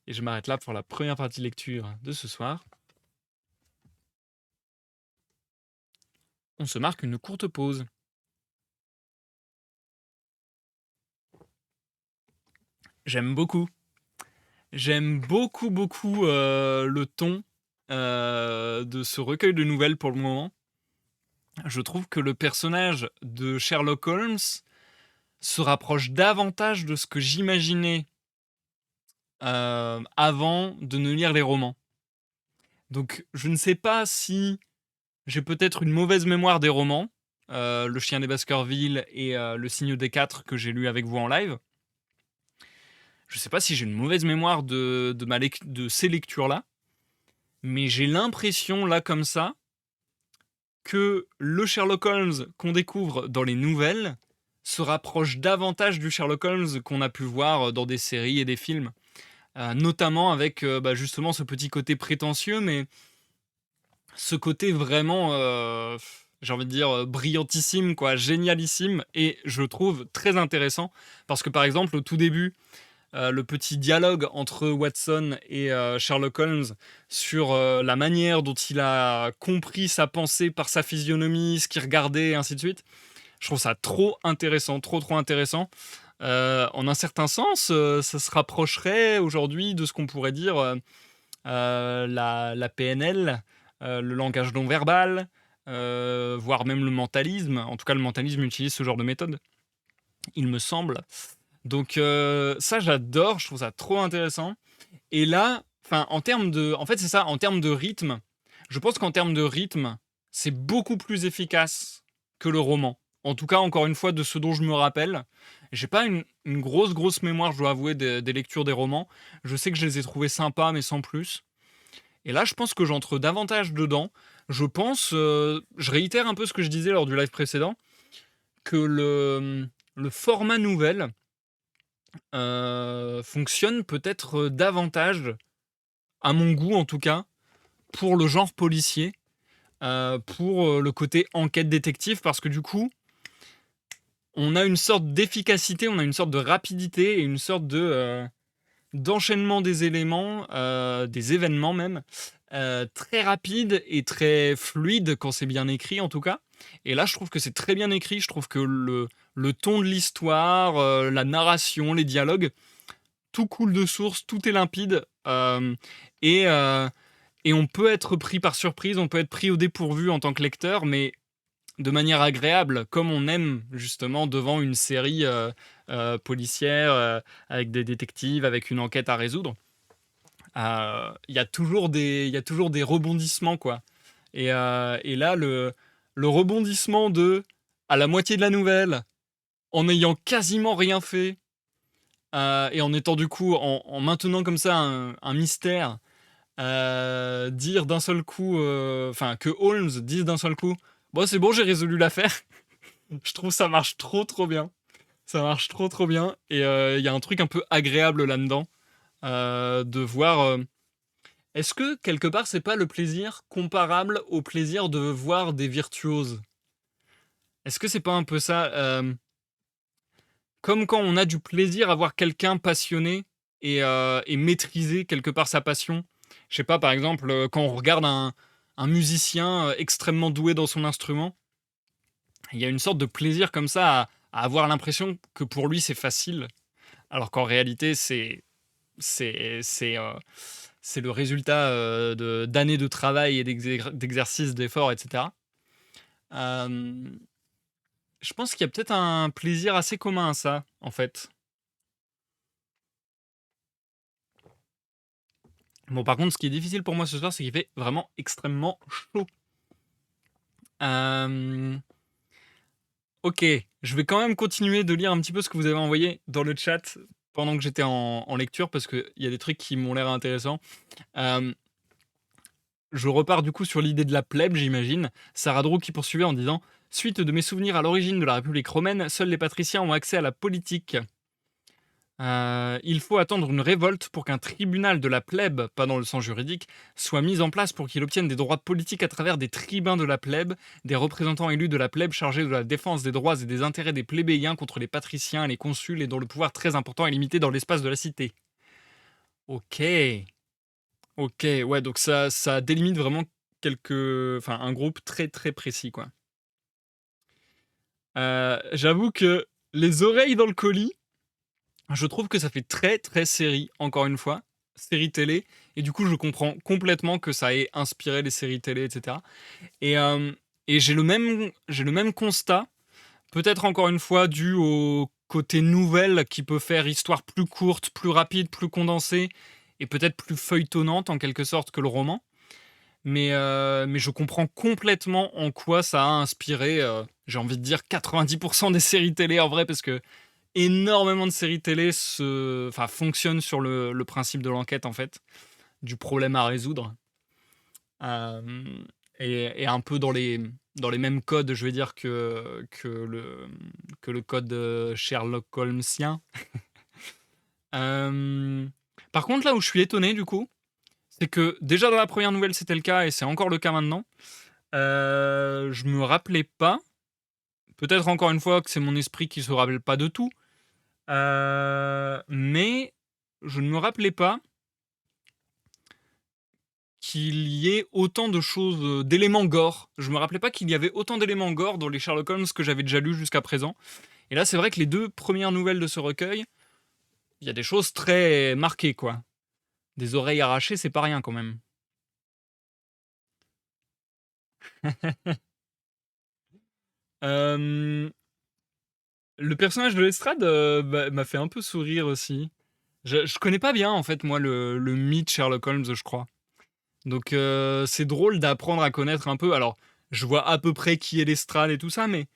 Et je m'arrête là pour la première partie lecture de ce soir. On se marque une courte pause. J'aime beaucoup. J'aime beaucoup, beaucoup, le ton, de ce recueil de nouvelles pour le moment. Je trouve que le personnage de Sherlock Holmes se rapproche davantage de ce que j'imaginais, avant de ne lire les romans. Donc je ne sais pas si j'ai peut-être une mauvaise mémoire des romans, Le Chien des Baskerville et Le Signe des Quatre que j'ai lu avec vous en live. Je ne sais pas si j'ai une mauvaise mémoire de ces lectures-là, mais j'ai l'impression là comme ça que le Sherlock Holmes qu'on découvre dans les nouvelles se rapproche davantage du Sherlock Holmes qu'on a pu voir dans des séries et des films. Notamment avec bah, justement ce petit côté prétentieux, mais ce côté vraiment, j'ai envie de dire, brillantissime, quoi, génialissime, et je trouve très intéressant. Parce que par exemple, au tout début, le petit dialogue entre Watson et Sherlock Holmes sur la manière dont il a compris sa pensée par sa physionomie, ce qu'il regardait, et ainsi de suite. Je trouve ça trop intéressant, trop trop intéressant. En un certain sens, ça se rapprocherait aujourd'hui de ce qu'on pourrait dire la PNL, le langage non verbal, voire même le mentalisme. En tout cas, le mentalisme utilise ce genre de méthode, il me semble. Donc ça, j'adore, je trouve ça trop intéressant. Et là, enfin, en fait, c'est ça, en termes de rythme, je pense qu'en termes de rythme, c'est beaucoup plus efficace que le roman. En tout cas, encore une fois, de ce dont je me rappelle. J'ai pas une grosse, grosse mémoire, je dois avouer, des lectures des romans. Je sais que je les ai trouvés sympas, mais sans plus. Et là, je pense que j'entre davantage dedans. Je pense, je réitère un peu ce que je disais lors du live précédent, que le format nouvelle fonctionne peut-être davantage, à mon goût en tout cas, pour le genre policier, pour le côté enquête détective, parce que du coup, on a une sorte d'efficacité, on a une sorte de rapidité et une sorte d'enchaînement des éléments, des événements même, très rapide et très fluide quand c'est bien écrit en tout cas. Et là, je trouve que c'est très bien écrit. Je trouve que le ton de l'histoire, la narration, les dialogues, tout coule de source, tout est limpide. Et, euh, et on peut être pris par surprise, on peut être pris au dépourvu en tant que lecteur, mais de manière agréable, comme on aime justement devant une série policière avec des détectives, avec une enquête à résoudre. Il y a toujours des rebondissements, quoi. Et là, le rebondissement à la moitié de la nouvelle, en n'ayant quasiment rien fait, et en étant du coup, en maintenant comme ça un mystère, dire d'un seul coup, enfin, que Holmes dise d'un seul coup, bon, c'est bon, j'ai résolu l'affaire. Je trouve ça marche trop trop bien. Ça marche trop trop bien. Et il y a un truc un peu agréable là-dedans, de voir. Est-ce que quelque part c'est pas le plaisir comparable au plaisir de voir des virtuoses? Est-ce que c'est pas un peu ça, comme quand on a du plaisir à voir quelqu'un passionné et maîtriser quelque part sa passion. Je sais pas, par exemple, quand on regarde un musicien extrêmement doué dans son instrument, il y a une sorte de plaisir comme ça à avoir l'impression que pour lui c'est facile, alors qu'en réalité c'est c'est euh, c'est le résultat d'années de travail et d'exercice, d'effort, etc. Euh, je pense qu'il y a peut-être un plaisir assez commun à ça, en fait. Bon, par contre, ce qui est difficile pour moi ce soir, c'est qu'il fait vraiment extrêmement chaud. Euh, ok, je vais quand même continuer de lire un petit peu ce que vous avez envoyé dans le chat pendant que j'étais en lecture, parce qu'il y a des trucs qui m'ont l'air intéressants. Euh, je repars du coup sur l'idée de la plèbe, j'imagine. Saradro qui poursuivait en disant: Suite de mes souvenirs à l'origine de la République romaine, seuls les patriciens ont accès à la politique. Il faut attendre une révolte pour qu'un tribunal de la plèbe, pas dans le sens juridique, soit mis en place pour qu'il obtienne des droits politiques à travers des tribuns de la plèbe, des représentants élus de la plèbe chargés de la défense des droits et des intérêts des plébéiens contre les patriciens et les consuls et dont le pouvoir très important est limité dans l'espace de la cité. Ok, ok, ouais, donc ça délimite vraiment un groupe très très précis, quoi. J'avoue que les oreilles dans le colis, je trouve que ça fait très, très série, encore une fois, série télé et du coup, je comprends complètement que ça ait inspiré les séries télé et cetera et j'ai le même constat, peut-être encore une fois dû au côté nouvelle qui peut faire histoire plus courte, plus rapide, plus condensée et peut-être plus feuilletonnante en quelque sorte que le roman. Mais je comprends complètement en quoi ça a inspiré, j'ai envie de dire 90 des séries télé en vrai parce que énormément de séries télé fonctionnent sur le principe de l'enquête en fait, du problème à résoudre. Hem et un peu dans les mêmes codes, je vais dire que le code, Sherlock Holmesien. Hem, Par contre, là où je suis étonné du coup, c'est que déjà dans la première nouvelle, c'était le cas et c'est encore le cas maintenant. Je me rappelais pas, peut-être encore une fois que c'est mon esprit qui se rappelle pas de tout, mais je ne me rappelais pas qu'il y ait autant de choses, d'éléments gore. Je me rappelais pas qu'il y avait autant d'éléments gore dans les Sherlock Holmes que j'avais déjà lus jusqu'à présent. Et là, c'est vrai que les 2 premières nouvelles de ce recueil, il y a des choses très marquées, quoi. Des oreilles arrachées, c'est pas rien quand même. Hem, le personnage de Lestrade, m'a fait un peu sourire aussi. Je connais pas bien en fait moi le mythe Sherlock Holmes, je crois. Donc c'est drôle d'apprendre à connaître un peu. Alors, je vois à peu près qui est Lestrade et tout ça, mais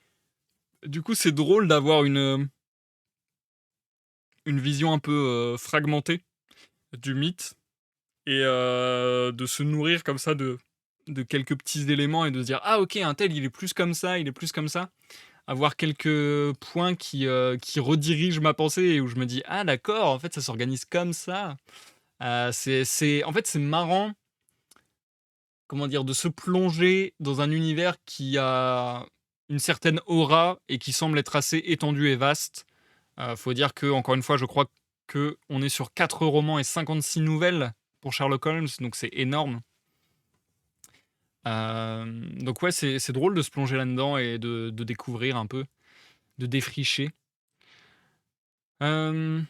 du coup, c'est drôle d'avoir une vision un peu, fragmentée du mythe et de se nourrir comme ça de quelques petits éléments et de se dire: «Ah OK, un tel, il est plus comme ça, il est plus comme ça». Avoir quelques points qui redirigent ma pensée et où je me dis: «Ah d'accord, en fait, ça s'organise comme ça». C'est en fait, c'est marrant, comment dire? De se plonger dans un univers qui a une certaine aura et qui semble être assez étendu et vaste. Faut dire que encore une fois, je crois qu'on est sur 4 romans et 56 nouvelles pour Sherlock Holmes, donc c'est énorme. Donc ouais, c'est drôle de se plonger là-dedans et de découvrir un peu, de défricher. Hem,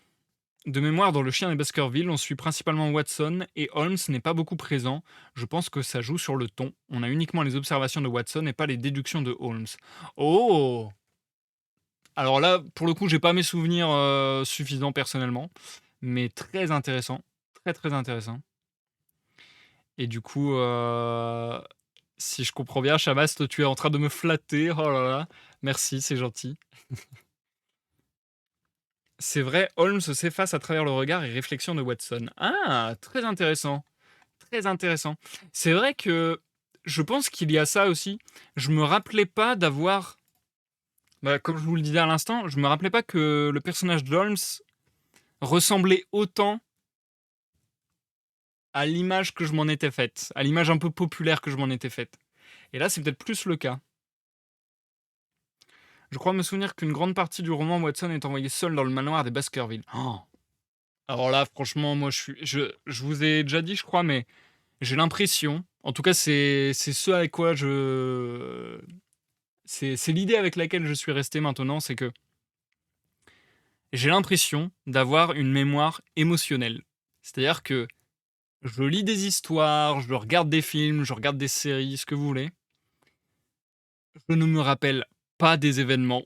de mémoire, dans Le Chien des Baskerville, on suit principalement Watson et Holmes n'est pas beaucoup présent. Je pense que ça joue sur le ton. On a uniquement les observations de Watson et pas les déductions de Holmes. Oh! Alors là, pour le coup, j'ai pas mes souvenirs, suffisants personnellement, mais très intéressant, très, très intéressant et du coup, si je comprends bien, Chamast, tu es en train de me flatter. Oh là là, merci, c'est gentil. C'est vrai, Holmes s'efface à travers le regard et réflexion de Watson. Ah! Très intéressant, très intéressant. C'est vrai que je pense qu'il y a ça aussi. Je me rappelais pas d'avoir comme je vous le disais à l'instant, je me rappelais pas que le personnage d'Holmes ressemblait autant à l'image que je m'en étais faite, à l'image un peu populaire que je m'en étais faite. Et là, c'est peut-être plus le cas. Je crois me souvenir qu'une grande partie du roman, Watson est envoyé seul dans le manoir des Baskerville. Oh. Alors là, franchement, moi, je vous ai déjà dit, je crois, mais j'ai l'impression, en tout cas, c'est ce avec quoi c'est l'idée avec laquelle je suis resté maintenant, c'est que j'ai l'impression d'avoir une mémoire émotionnelle. C'est-à-dire que je lis des histoires, je regarde des films, je regarde des séries, ce que vous voulez. Je ne me rappelle pas des événements.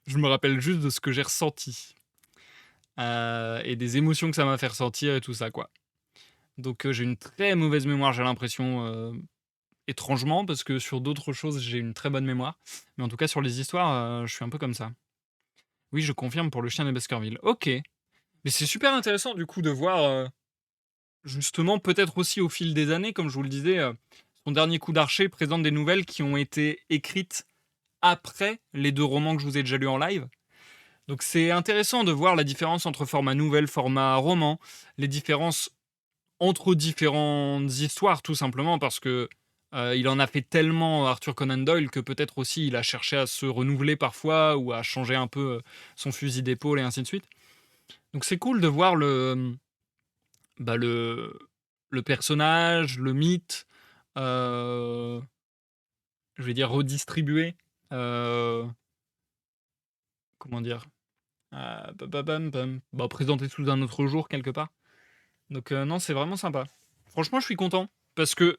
Je me rappelle juste de ce que j'ai ressenti, et des émotions que ça m'a fait ressentir et tout ça, quoi. Donc j'ai une très mauvaise mémoire, j'ai l'impression, étrangement, parce que sur d'autres choses, j'ai une très bonne mémoire. Mais en tout cas, sur les histoires, je suis un peu comme ça. Oui, je confirme pour Le Chien des Baskerville. OK. Mais c'est super intéressant, du coup, de voir, justement, peut-être aussi au fil des années, comme je vous le disais, son dernier coup d'archet présente des nouvelles qui ont été écrites après les 2 romans que je vous ai déjà lus en live. Donc c'est intéressant de voir la différence entre format nouvelle, format roman, les différences entre différentes histoires tout simplement parce que, il en a fait tellement Arthur Conan Doyle que peut-être aussi il a cherché à se renouveler parfois ou à changer un peu, son fusil d'épaule et ainsi de suite. Donc c'est cool de voir bah, le personnage, le mythe, heu, je vais dire redistribué, heu comment dire? Bah, présenter sous un autre jour quelque part. Donc non, c'est vraiment sympa. Franchement, je suis content parce que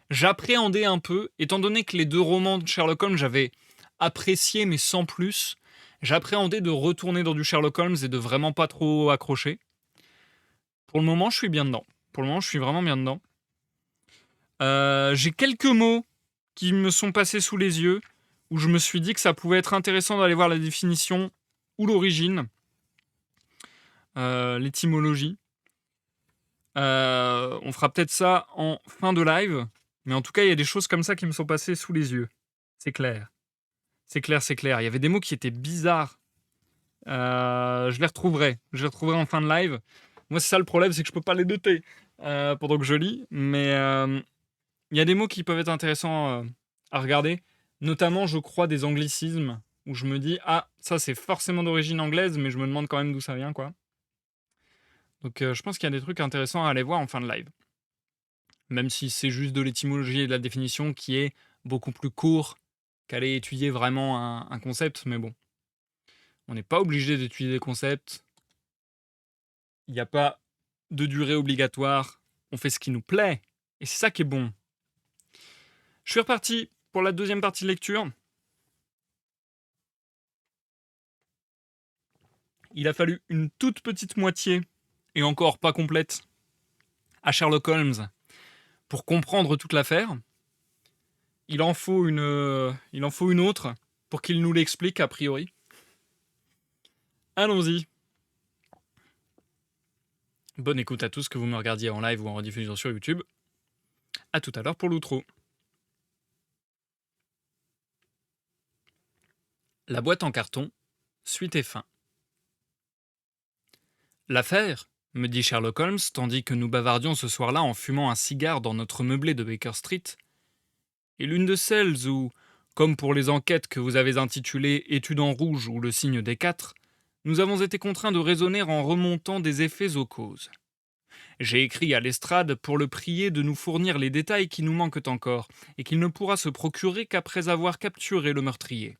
j'appréhendais un peu, étant donné que les 2 romans de Sherlock Holmes, j'avais apprécié mais sans plus, j'appréhendais de retourner dans du Sherlock Holmes et de vraiment pas trop accrocher. Pour le moment, je suis bien dedans. Pour le moment, je suis vraiment bien dedans. J'ai quelques mots qui me sont passés sous les yeux, où je me suis dit que ça pouvait être intéressant d'aller voir la définition ou l'origine, l'étymologie. On fera peut-être ça en fin de live, mais en tout cas, il y a des choses comme ça qui me sont passées sous les yeux. C'est clair. C'est clair, c'est clair. Il y avait des mots qui étaient bizarres. Je les retrouverai. Je les retrouverai en fin de live. Moi, c'est ça le problème, c'est que je peux pas les noter pendant que je lis. Mais il y a des mots qui peuvent être intéressants à regarder. Notamment, je crois, des anglicismes où je me dis, ah, ça c'est forcément d'origine anglaise, mais je me demande quand même d'où ça vient, quoi. Donc, je pense qu'il y a des trucs intéressants à aller voir en fin de live. Même si c'est juste de l'étymologie et de la définition qui est beaucoup plus court qu'aller étudier vraiment un concept, mais bon. On n'est pas obligé d'étudier des concepts. Il n'y a pas de durée obligatoire. On fait ce qui nous plaît. Et c'est ça qui est bon. Je suis reparti pour la deuxième partie de lecture. Il a fallu une toute petite moitié, et encore pas complète, à Sherlock Holmes pour comprendre toute l'affaire. Il en faut une autre pour qu'il nous l'explique a priori. Allons-y. Bonne écoute à tous, que vous me regardiez en live ou en rediffusion sur YouTube. A tout à l'heure pour l'outro. La boîte en carton, suite et fin. L'affaire, me dit Sherlock Holmes, tandis que nous bavardions ce soir-là en fumant un cigare dans notre meublé de Baker Street, est l'une de celles où, comme pour les enquêtes que vous avez intitulées Études en rouge ou le signe des 4, nous avons été contraints de raisonner en remontant des effets aux causes. J'ai écrit à Lestrade pour le prier de nous fournir les détails qui nous manquent encore, et qu'il ne pourra se procurer qu'après avoir capturé le meurtrier.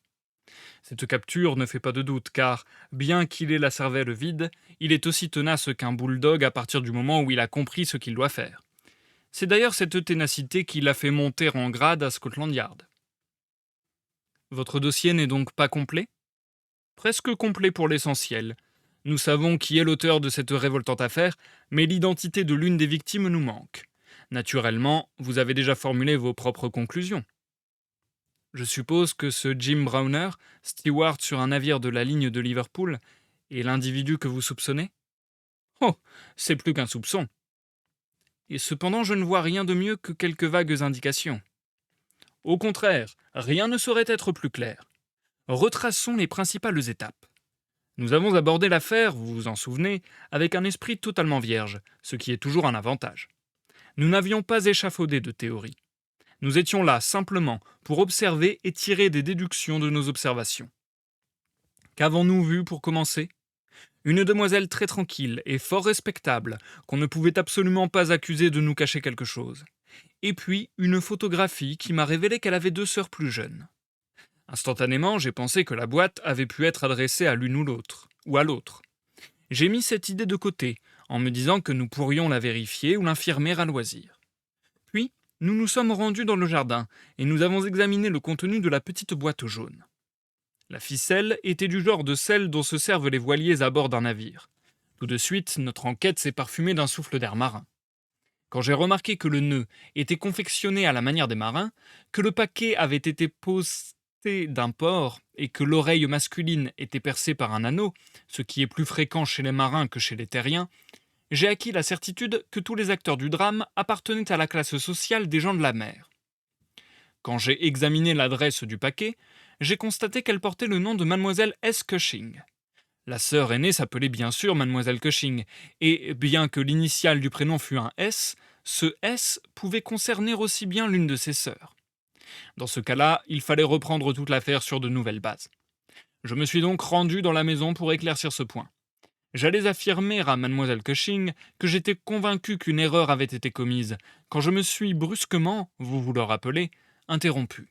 Cette capture ne fait pas de doute, car, bien qu'il ait la cervelle vide, il est aussi tenace qu'un bulldog à partir du moment où il a compris ce qu'il doit faire. C'est d'ailleurs cette ténacité qui l'a fait monter en grade à Scotland Yard. Votre dossier n'est donc pas complet ? Presque complet pour l'essentiel. Nous savons qui est l'auteur de cette révoltante affaire, mais l'identité de l'une des victimes nous manque. Naturellement, vous avez déjà formulé vos propres conclusions. Je suppose que ce Jim Browner, steward sur un navire de la ligne de Liverpool, est l'individu que vous soupçonnez ? Oh, c'est plus qu'un soupçon. Et cependant, je ne vois rien de mieux que quelques vagues indications. Au contraire, rien ne saurait être plus clair. Retraçons les principales étapes. Nous avons abordé l'affaire, vous vous en souvenez, avec un esprit totalement vierge, ce qui est toujours un avantage. Nous n'avions pas échafaudé de théorie. Nous étions là simplement pour observer et tirer des déductions de nos observations. Qu'avons-nous vu pour commencer ? Une demoiselle très tranquille et fort respectable, qu'on ne pouvait absolument pas accuser de nous cacher quelque chose. Et puis une photographie qui m'a révélé qu'elle avait 2 sœurs plus jeunes. Instantanément, j'ai pensé que la boîte avait pu être adressée à l'une ou l'autre, ou à l'autre. J'ai mis cette idée de côté, en me disant que nous pourrions la vérifier ou l'infirmer à loisir. Puis, nous nous sommes rendus dans le jardin, et nous avons examiné le contenu de la petite boîte jaune. La ficelle était du genre de celle dont se servent les voiliers à bord d'un navire. Tout de suite, notre enquête s'est parfumée d'un souffle d'air marin. Quand j'ai remarqué que le nœud était confectionné à la manière des marins, que le paquet avait été posté d'un port et que l'oreille masculine était percée par un anneau, ce qui est plus fréquent chez les marins que chez les terriens, j'ai acquis la certitude que tous les acteurs du drame appartenaient à la classe sociale des gens de la mer. Quand j'ai examiné l'adresse du paquet, j'ai constaté qu'elle portait le nom de mademoiselle S. Cushing. La sœur aînée s'appelait bien sûr mademoiselle Cushing, et bien que l'initiale du prénom fût un S, ce S pouvait concerner aussi bien l'une de ses sœurs. Dans ce cas-là, il fallait reprendre toute l'affaire sur de nouvelles bases. Je me suis donc rendu dans la maison pour éclaircir ce point. J'allais affirmer à mademoiselle Cushing que j'étais convaincu qu'une erreur avait été commise, quand je me suis brusquement, vous vous le rappelez, interrompu.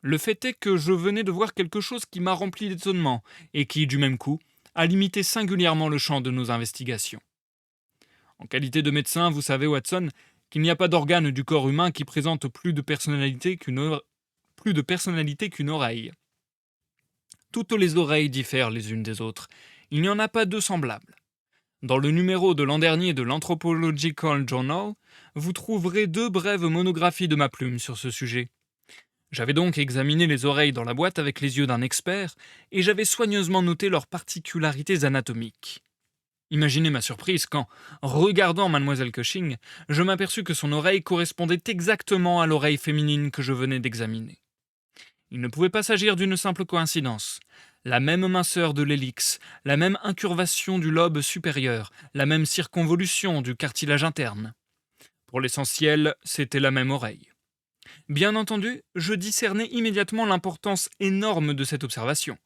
Le fait est que je venais de voir quelque chose qui m'a rempli d'étonnement, et qui, du même coup, a limité singulièrement le champ de nos investigations. En qualité de médecin, vous savez, Watson, qu'il n'y a pas d'organe du corps humain qui présente plus de personnalité qu'une oreille. Toutes les oreilles diffèrent les unes des autres. Il n'y en a pas deux semblables. Dans le numéro de l'an dernier de l'Anthropological Journal, vous trouverez 2 brèves monographies de ma plume sur ce sujet. J'avais donc examiné les oreilles dans la boîte avec les yeux d'un expert, et j'avais soigneusement noté leurs particularités anatomiques. Imaginez ma surprise quand, regardant mademoiselle Cushing, je m'aperçus que son oreille correspondait exactement à l'oreille féminine que je venais d'examiner. Il ne pouvait pas s'agir d'une simple coïncidence. La même minceur de l'hélix, la même incurvation du lobe supérieur, la même circonvolution du cartilage interne. Pour l'essentiel, c'était la même oreille. Bien entendu, je discernai immédiatement l'importance énorme de cette observation.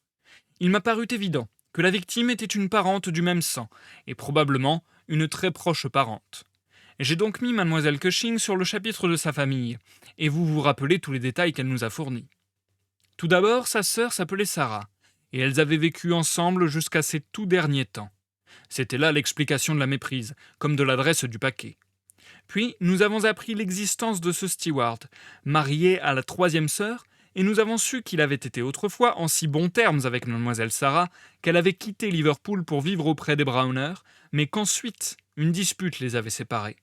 Il m'a paru évident que la victime était une parente du même sang, et probablement une très proche parente. J'ai donc mis mademoiselle Cushing sur le chapitre de sa famille, et vous vous rappelez tous les détails qu'elle nous a fournis. Tout d'abord, sa sœur s'appelait Sarah, et elles avaient vécu ensemble jusqu'à ces tout derniers temps. C'était là l'explication de la méprise, comme de l'adresse du paquet. Puis, nous avons appris l'existence de ce steward, marié à la 3e sœur, et nous avons su qu'il avait été autrefois en si bons termes avec mademoiselle Sarah qu'elle avait quitté Liverpool pour vivre auprès des Browner, mais qu'ensuite, une dispute les avait séparés.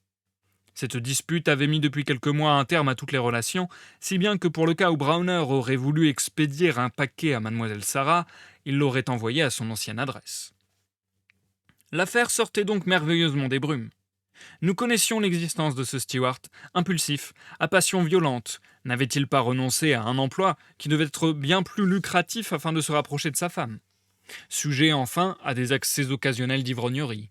Cette dispute avait mis depuis quelques mois un terme à toutes les relations, si bien que pour le cas où Browner aurait voulu expédier un paquet à mademoiselle Sarah, il l'aurait envoyé à son ancienne adresse. L'affaire sortait donc merveilleusement des brumes. Nous connaissions l'existence de ce steward, impulsif, à passion violente. N'avait-il pas renoncé à un emploi qui devait être bien plus lucratif afin de se rapprocher de sa femme? Sujet enfin à des accès occasionnels d'ivrognerie.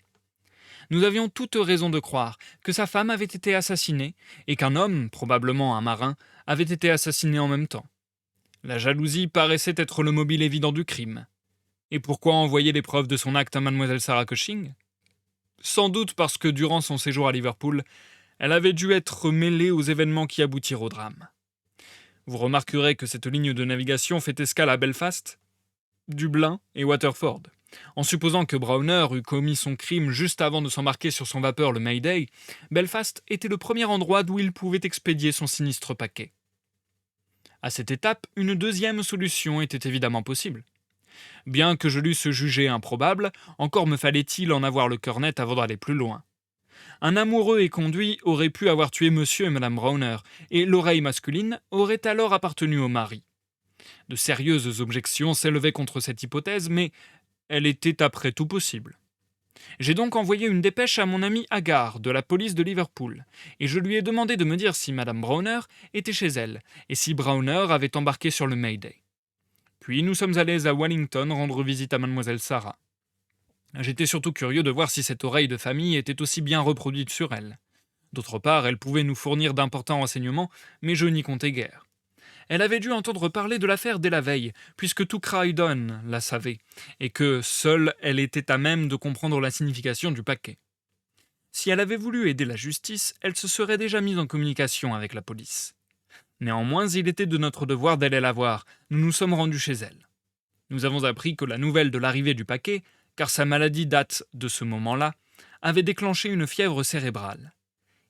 Nous avions toute raison de croire que sa femme avait été assassinée et qu'un homme, probablement un marin, avait été assassiné en même temps. La jalousie paraissait être le mobile évident du crime. Et pourquoi envoyer les preuves de son acte à mademoiselle Sarah Cushing? Sans doute parce que durant son séjour à Liverpool, elle avait dû être mêlée aux événements qui aboutirent au drame. Vous remarquerez que cette ligne de navigation fait escale à Belfast, Dublin et Waterford. En supposant que Browner eût commis son crime juste avant de s'embarquer sur son vapeur le Mayday, Belfast était le premier endroit d'où il pouvait expédier son sinistre paquet. À cette étape, une deuxième solution était évidemment possible. Bien que je l'eusse jugé improbable, encore me fallait-il en avoir le cœur net avant d'aller plus loin. Un amoureux éconduit aurait pu avoir tué monsieur et madame Browner, et l'oreille masculine aurait alors appartenu au mari. De sérieuses objections s'élevaient contre cette hypothèse, mais elle était après tout possible. J'ai donc envoyé une dépêche à mon ami Haggard, de la police de Liverpool, et je lui ai demandé de me dire si madame Browner était chez elle, et si Browner avait embarqué sur le Mayday. Puis nous sommes allés à Wellington rendre visite à mademoiselle Sarah. J'étais surtout curieux de voir si cette oreille de famille était aussi bien reproduite sur elle. D'autre part, elle pouvait nous fournir d'importants renseignements, mais je n'y comptais guère. Elle avait dû entendre parler de l'affaire dès la veille, puisque tout Croydon la savait, et que seule elle était à même de comprendre la signification du paquet. Si elle avait voulu aider la justice, elle se serait déjà mise en communication avec la police. Néanmoins, il était de notre devoir d'aller la voir. Nous nous sommes rendus chez elle. Nous avons appris que la nouvelle de l'arrivée du paquet, car sa maladie date de ce moment-là, avait déclenché une fièvre cérébrale.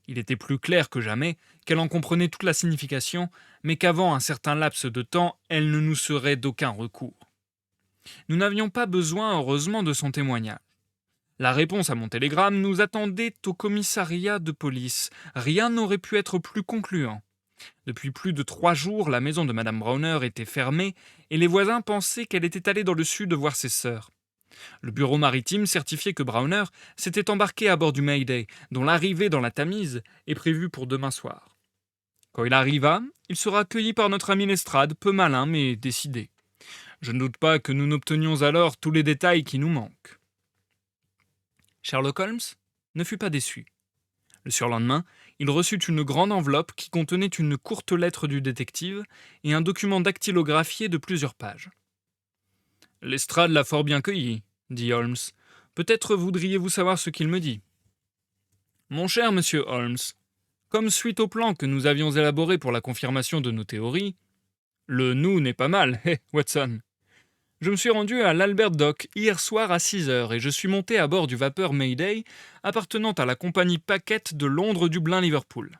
Il était plus clair que jamais qu'elle en comprenait toute la signification, mais qu'avant un certain laps de temps, elle ne nous serait d'aucun recours. Nous n'avions pas besoin, heureusement, de son témoignage. La réponse à mon télégramme nous attendait au commissariat de police. Rien n'aurait pu être plus concluant. Depuis plus de 3 jours, la maison de madame Browner était fermée et les voisins pensaient qu'elle était allée dans le sud voir ses sœurs. Le bureau maritime certifiait que Browner s'était embarqué à bord du Mayday, dont l'arrivée dans la Tamise est prévue pour demain soir. Quand il arriva, il sera accueilli par notre ami Lestrade, peu malin mais décidé. Je ne doute pas que nous n'obtenions alors tous les détails qui nous manquent. Sherlock Holmes ne fut pas déçu. Le surlendemain, il reçut une grande enveloppe qui contenait une courte lettre du détective et un document dactylographié de plusieurs pages. « Lestrade l'a fort bien cueilli, » dit Holmes. « Peut-être voudriez-vous savoir ce qu'il me dit. »« Mon cher monsieur Holmes, comme suite au plan que nous avions élaboré pour la confirmation de nos théories, Le nous n'est pas mal, hé, Watson. Je me suis rendu à l'Albert Dock hier soir à 6 heures et je suis monté à bord du vapeur Mayday appartenant à la compagnie Packet de Londres-Dublin-Liverpool.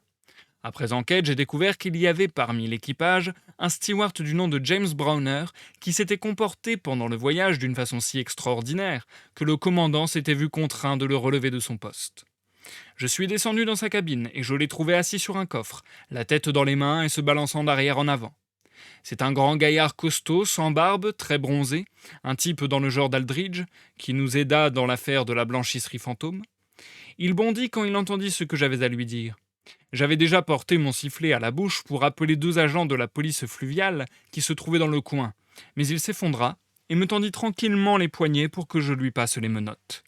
Après enquête, j'ai découvert qu'il y avait parmi l'équipage un steward du nom de James Browner qui s'était comporté pendant le voyage d'une façon si extraordinaire que le commandant s'était vu contraint de le relever de son poste. Je suis descendu dans sa cabine et je l'ai trouvé assis sur un coffre, la tête dans les mains et se balançant d'arrière en avant. C'est un grand gaillard costaud, sans barbe, très bronzé, un type dans le genre d'Aldridge, qui nous aida dans l'affaire de la blanchisserie fantôme. Il bondit quand il entendit ce que j'avais à lui dire. J'avais déjà porté mon sifflet à la bouche pour appeler 2 agents de la police fluviale qui se trouvaient dans le coin, mais il s'effondra et me tendit tranquillement les poignets pour que je lui passe les menottes.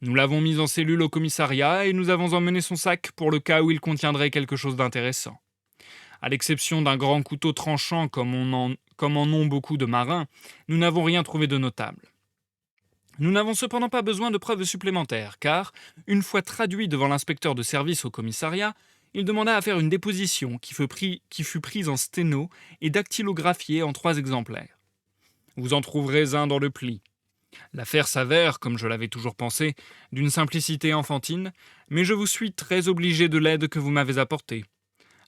Nous l'avons mis en cellule au commissariat et nous avons emmené son sac pour le cas où il contiendrait quelque chose d'intéressant. À l'exception d'un grand couteau tranchant comme en ont beaucoup de marins, nous n'avons rien trouvé de notable. Nous n'avons cependant pas besoin de preuves supplémentaires, car, une fois traduit devant l'inspecteur de service au commissariat, il demanda à faire une déposition qui fut prise en sténo et dactylographiée en 3 exemplaires. Vous en trouverez un dans le pli. L'affaire s'avère, comme je l'avais toujours pensé, d'une simplicité enfantine, mais je vous suis très obligé de l'aide que vous m'avez apportée.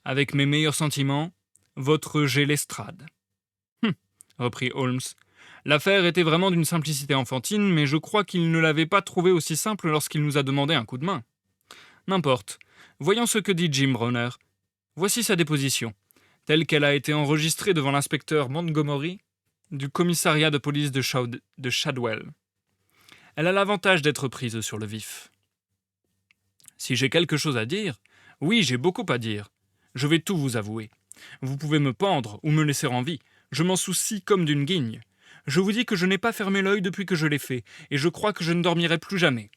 Avec mes meilleurs sentiments, votre G. Lestrade. Reprit Holmes. L'affaire était vraiment d'une simplicité enfantine, mais je crois qu'il ne l'avait pas trouvée aussi simple lorsqu'il nous a demandé un coup de main. N'importe. Voyons ce que dit Jim Browner. Voici sa déposition, telle qu'elle a été enregistrée devant l'inspecteur Montgomery du commissariat de police de Shadwell. Elle a l'avantage d'être prise sur le vif. Si j'ai quelque chose à dire, oui, j'ai beaucoup à dire. Je vais tout vous avouer. Vous pouvez me pendre ou me laisser en vie. Je m'en soucie comme d'une guigne. Je vous dis que je n'ai pas fermé l'œil depuis que je l'ai fait, et je crois que je ne dormirai plus jamais.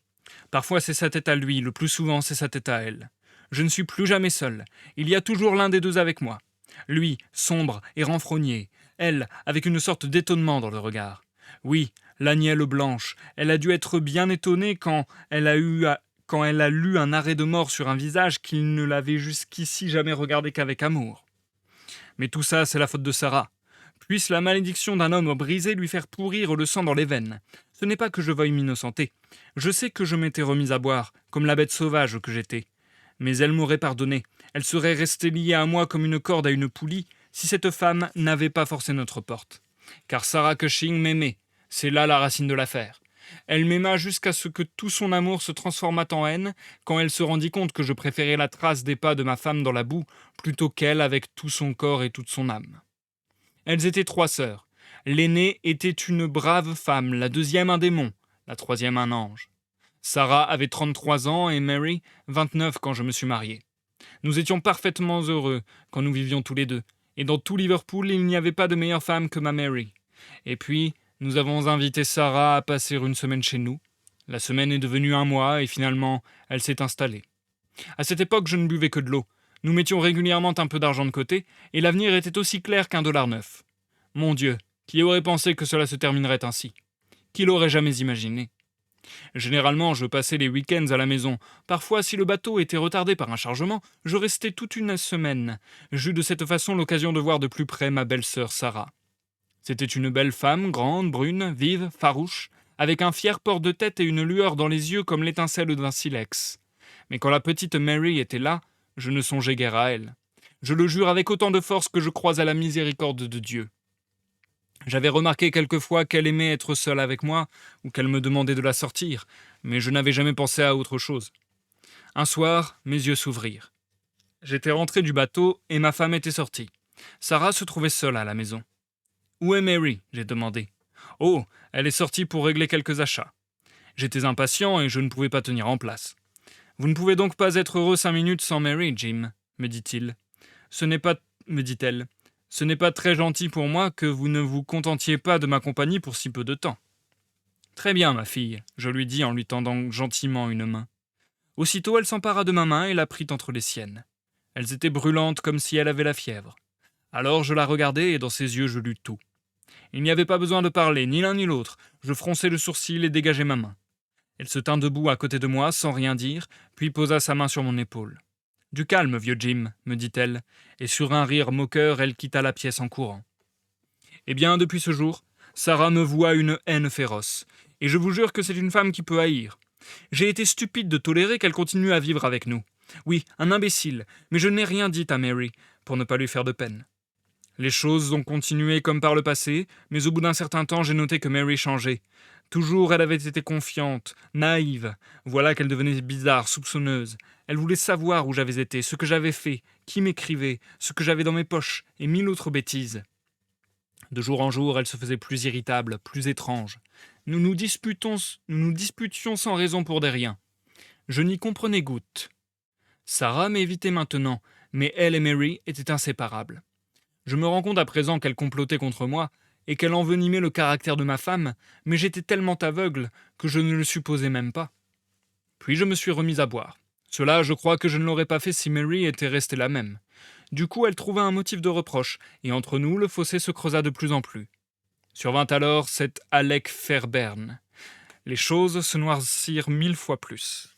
Parfois c'est sa tête à lui, le plus souvent c'est sa tête à elle. Je ne suis plus jamais seul. Il y a toujours l'un des deux avec moi. Lui, sombre et renfrogné. Elle, avec une sorte d'étonnement dans le regard. Oui, l'agnelle blanche. Elle a dû être bien étonnée quand elle a lu un arrêt de mort sur un visage qu'il ne l'avait jusqu'ici jamais regardé qu'avec amour. Mais tout ça, c'est la faute de Sarah. Puisse la malédiction d'un homme brisé lui faire pourrir le sang dans les veines. Ce n'est pas que je veuille m'innocenter. Je sais que je m'étais remise à boire, comme la bête sauvage que j'étais. Mais elle m'aurait pardonné. Elle serait restée liée à moi comme une corde à une poulie si cette femme n'avait pas forcé notre porte. Car Sarah Cushing m'aimait. C'est là la racine de l'affaire. Elle m'aima jusqu'à ce que tout son amour se transformât en haine quand elle se rendit compte que je préférais la trace des pas de ma femme dans la boue plutôt qu'elle avec tout son corps et toute son âme. Elles étaient 3 sœurs. L'aînée était une brave femme, la deuxième un démon, la troisième un ange. Sarah avait 33 ans et Mary 29 quand je me suis marié. Nous étions parfaitement heureux quand nous vivions tous les deux, et dans tout Liverpool, il n'y avait pas de meilleure femme que ma Mary. Et puis, nous avons invité Sarah à passer une semaine chez nous. La semaine est devenue 1 mois et finalement, elle s'est installée. À cette époque, je ne buvais que de l'eau. Nous mettions régulièrement un peu d'argent de côté, et l'avenir était aussi clair qu'1 dollar 9. Mon Dieu, qui aurait pensé que cela se terminerait ainsi? Qui l'aurait jamais imaginé? Généralement, je passais les week-ends à la maison. Parfois, si le bateau était retardé par un chargement, je restais toute une semaine. J'eus de cette façon l'occasion de voir de plus près ma belle-sœur Sarah. C'était une belle femme, grande, brune, vive, farouche, avec un fier port de tête et une lueur dans les yeux comme l'étincelle d'un silex. Mais quand la petite Mary était là, je ne songeais guère à elle. Je le jure avec autant de force que je crois à la miséricorde de Dieu. J'avais remarqué quelquefois qu'elle aimait être seule avec moi, ou qu'elle me demandait de la sortir, mais je n'avais jamais pensé à autre chose. Un soir, mes yeux s'ouvrirent. J'étais rentré du bateau et ma femme était sortie. Sarah se trouvait seule à la maison. « Où est Mary ?» j'ai demandé. « Oh, elle est sortie pour régler quelques achats. » J'étais impatient et je ne pouvais pas tenir en place. « Vous ne pouvez donc pas être heureux 5 minutes sans Mary, Jim, » me dit-il. « Ce n'est pas, me dit-elle. Ce n'est pas très gentil pour moi que vous ne vous contentiez pas de ma compagnie pour si peu de temps. »« Très bien, ma fille, » je lui dis en lui tendant gentiment une main. Aussitôt, elle s'empara de ma main et la prit entre les siennes. Elles étaient brûlantes comme si elle avait la fièvre. Alors je la regardai et dans ses yeux je lus tout. Il n'y avait pas besoin de parler, ni l'un ni l'autre. Je fronçai le sourcil et dégageai ma main. Elle se tint debout à côté de moi sans rien dire, puis posa sa main sur mon épaule. « Du calme, vieux Jim, me dit-elle, et sur un rire moqueur, elle quitta la pièce en courant. Eh bien, depuis ce jour, Sarah me voua une haine féroce, et je vous jure que c'est une femme qui peut haïr. J'ai été stupide de tolérer qu'elle continue à vivre avec nous. Oui, un imbécile, mais je n'ai rien dit à Mary, pour ne pas lui faire de peine. Les choses ont continué comme par le passé, mais au bout d'un certain temps, j'ai noté que Mary changeait. Toujours, elle avait été confiante, naïve. Voilà qu'elle devenait bizarre, soupçonneuse. Elle voulait savoir où j'avais été, ce que j'avais fait, qui m'écrivait, ce que j'avais dans mes poches, et mille autres bêtises. De jour en jour, elle se faisait plus irritable, plus étrange. Nous nous disputions sans raison pour des riens. Je n'y comprenais goutte. Sarah m'évitait maintenant, mais elle et Mary étaient inséparables. Je me rends compte à présent qu'elle complotait contre moi et qu'elle envenimait le caractère de ma femme, mais j'étais tellement aveugle que je ne le supposais même pas. Puis je me suis remise à boire. Cela, je crois que je ne l'aurais pas fait si Mary était restée la même. Du coup, elle trouva un motif de reproche, et entre nous, le fossé se creusa de plus en plus. Survint alors cet Alec Fairbairn. Les choses se noircirent 1000 fois plus.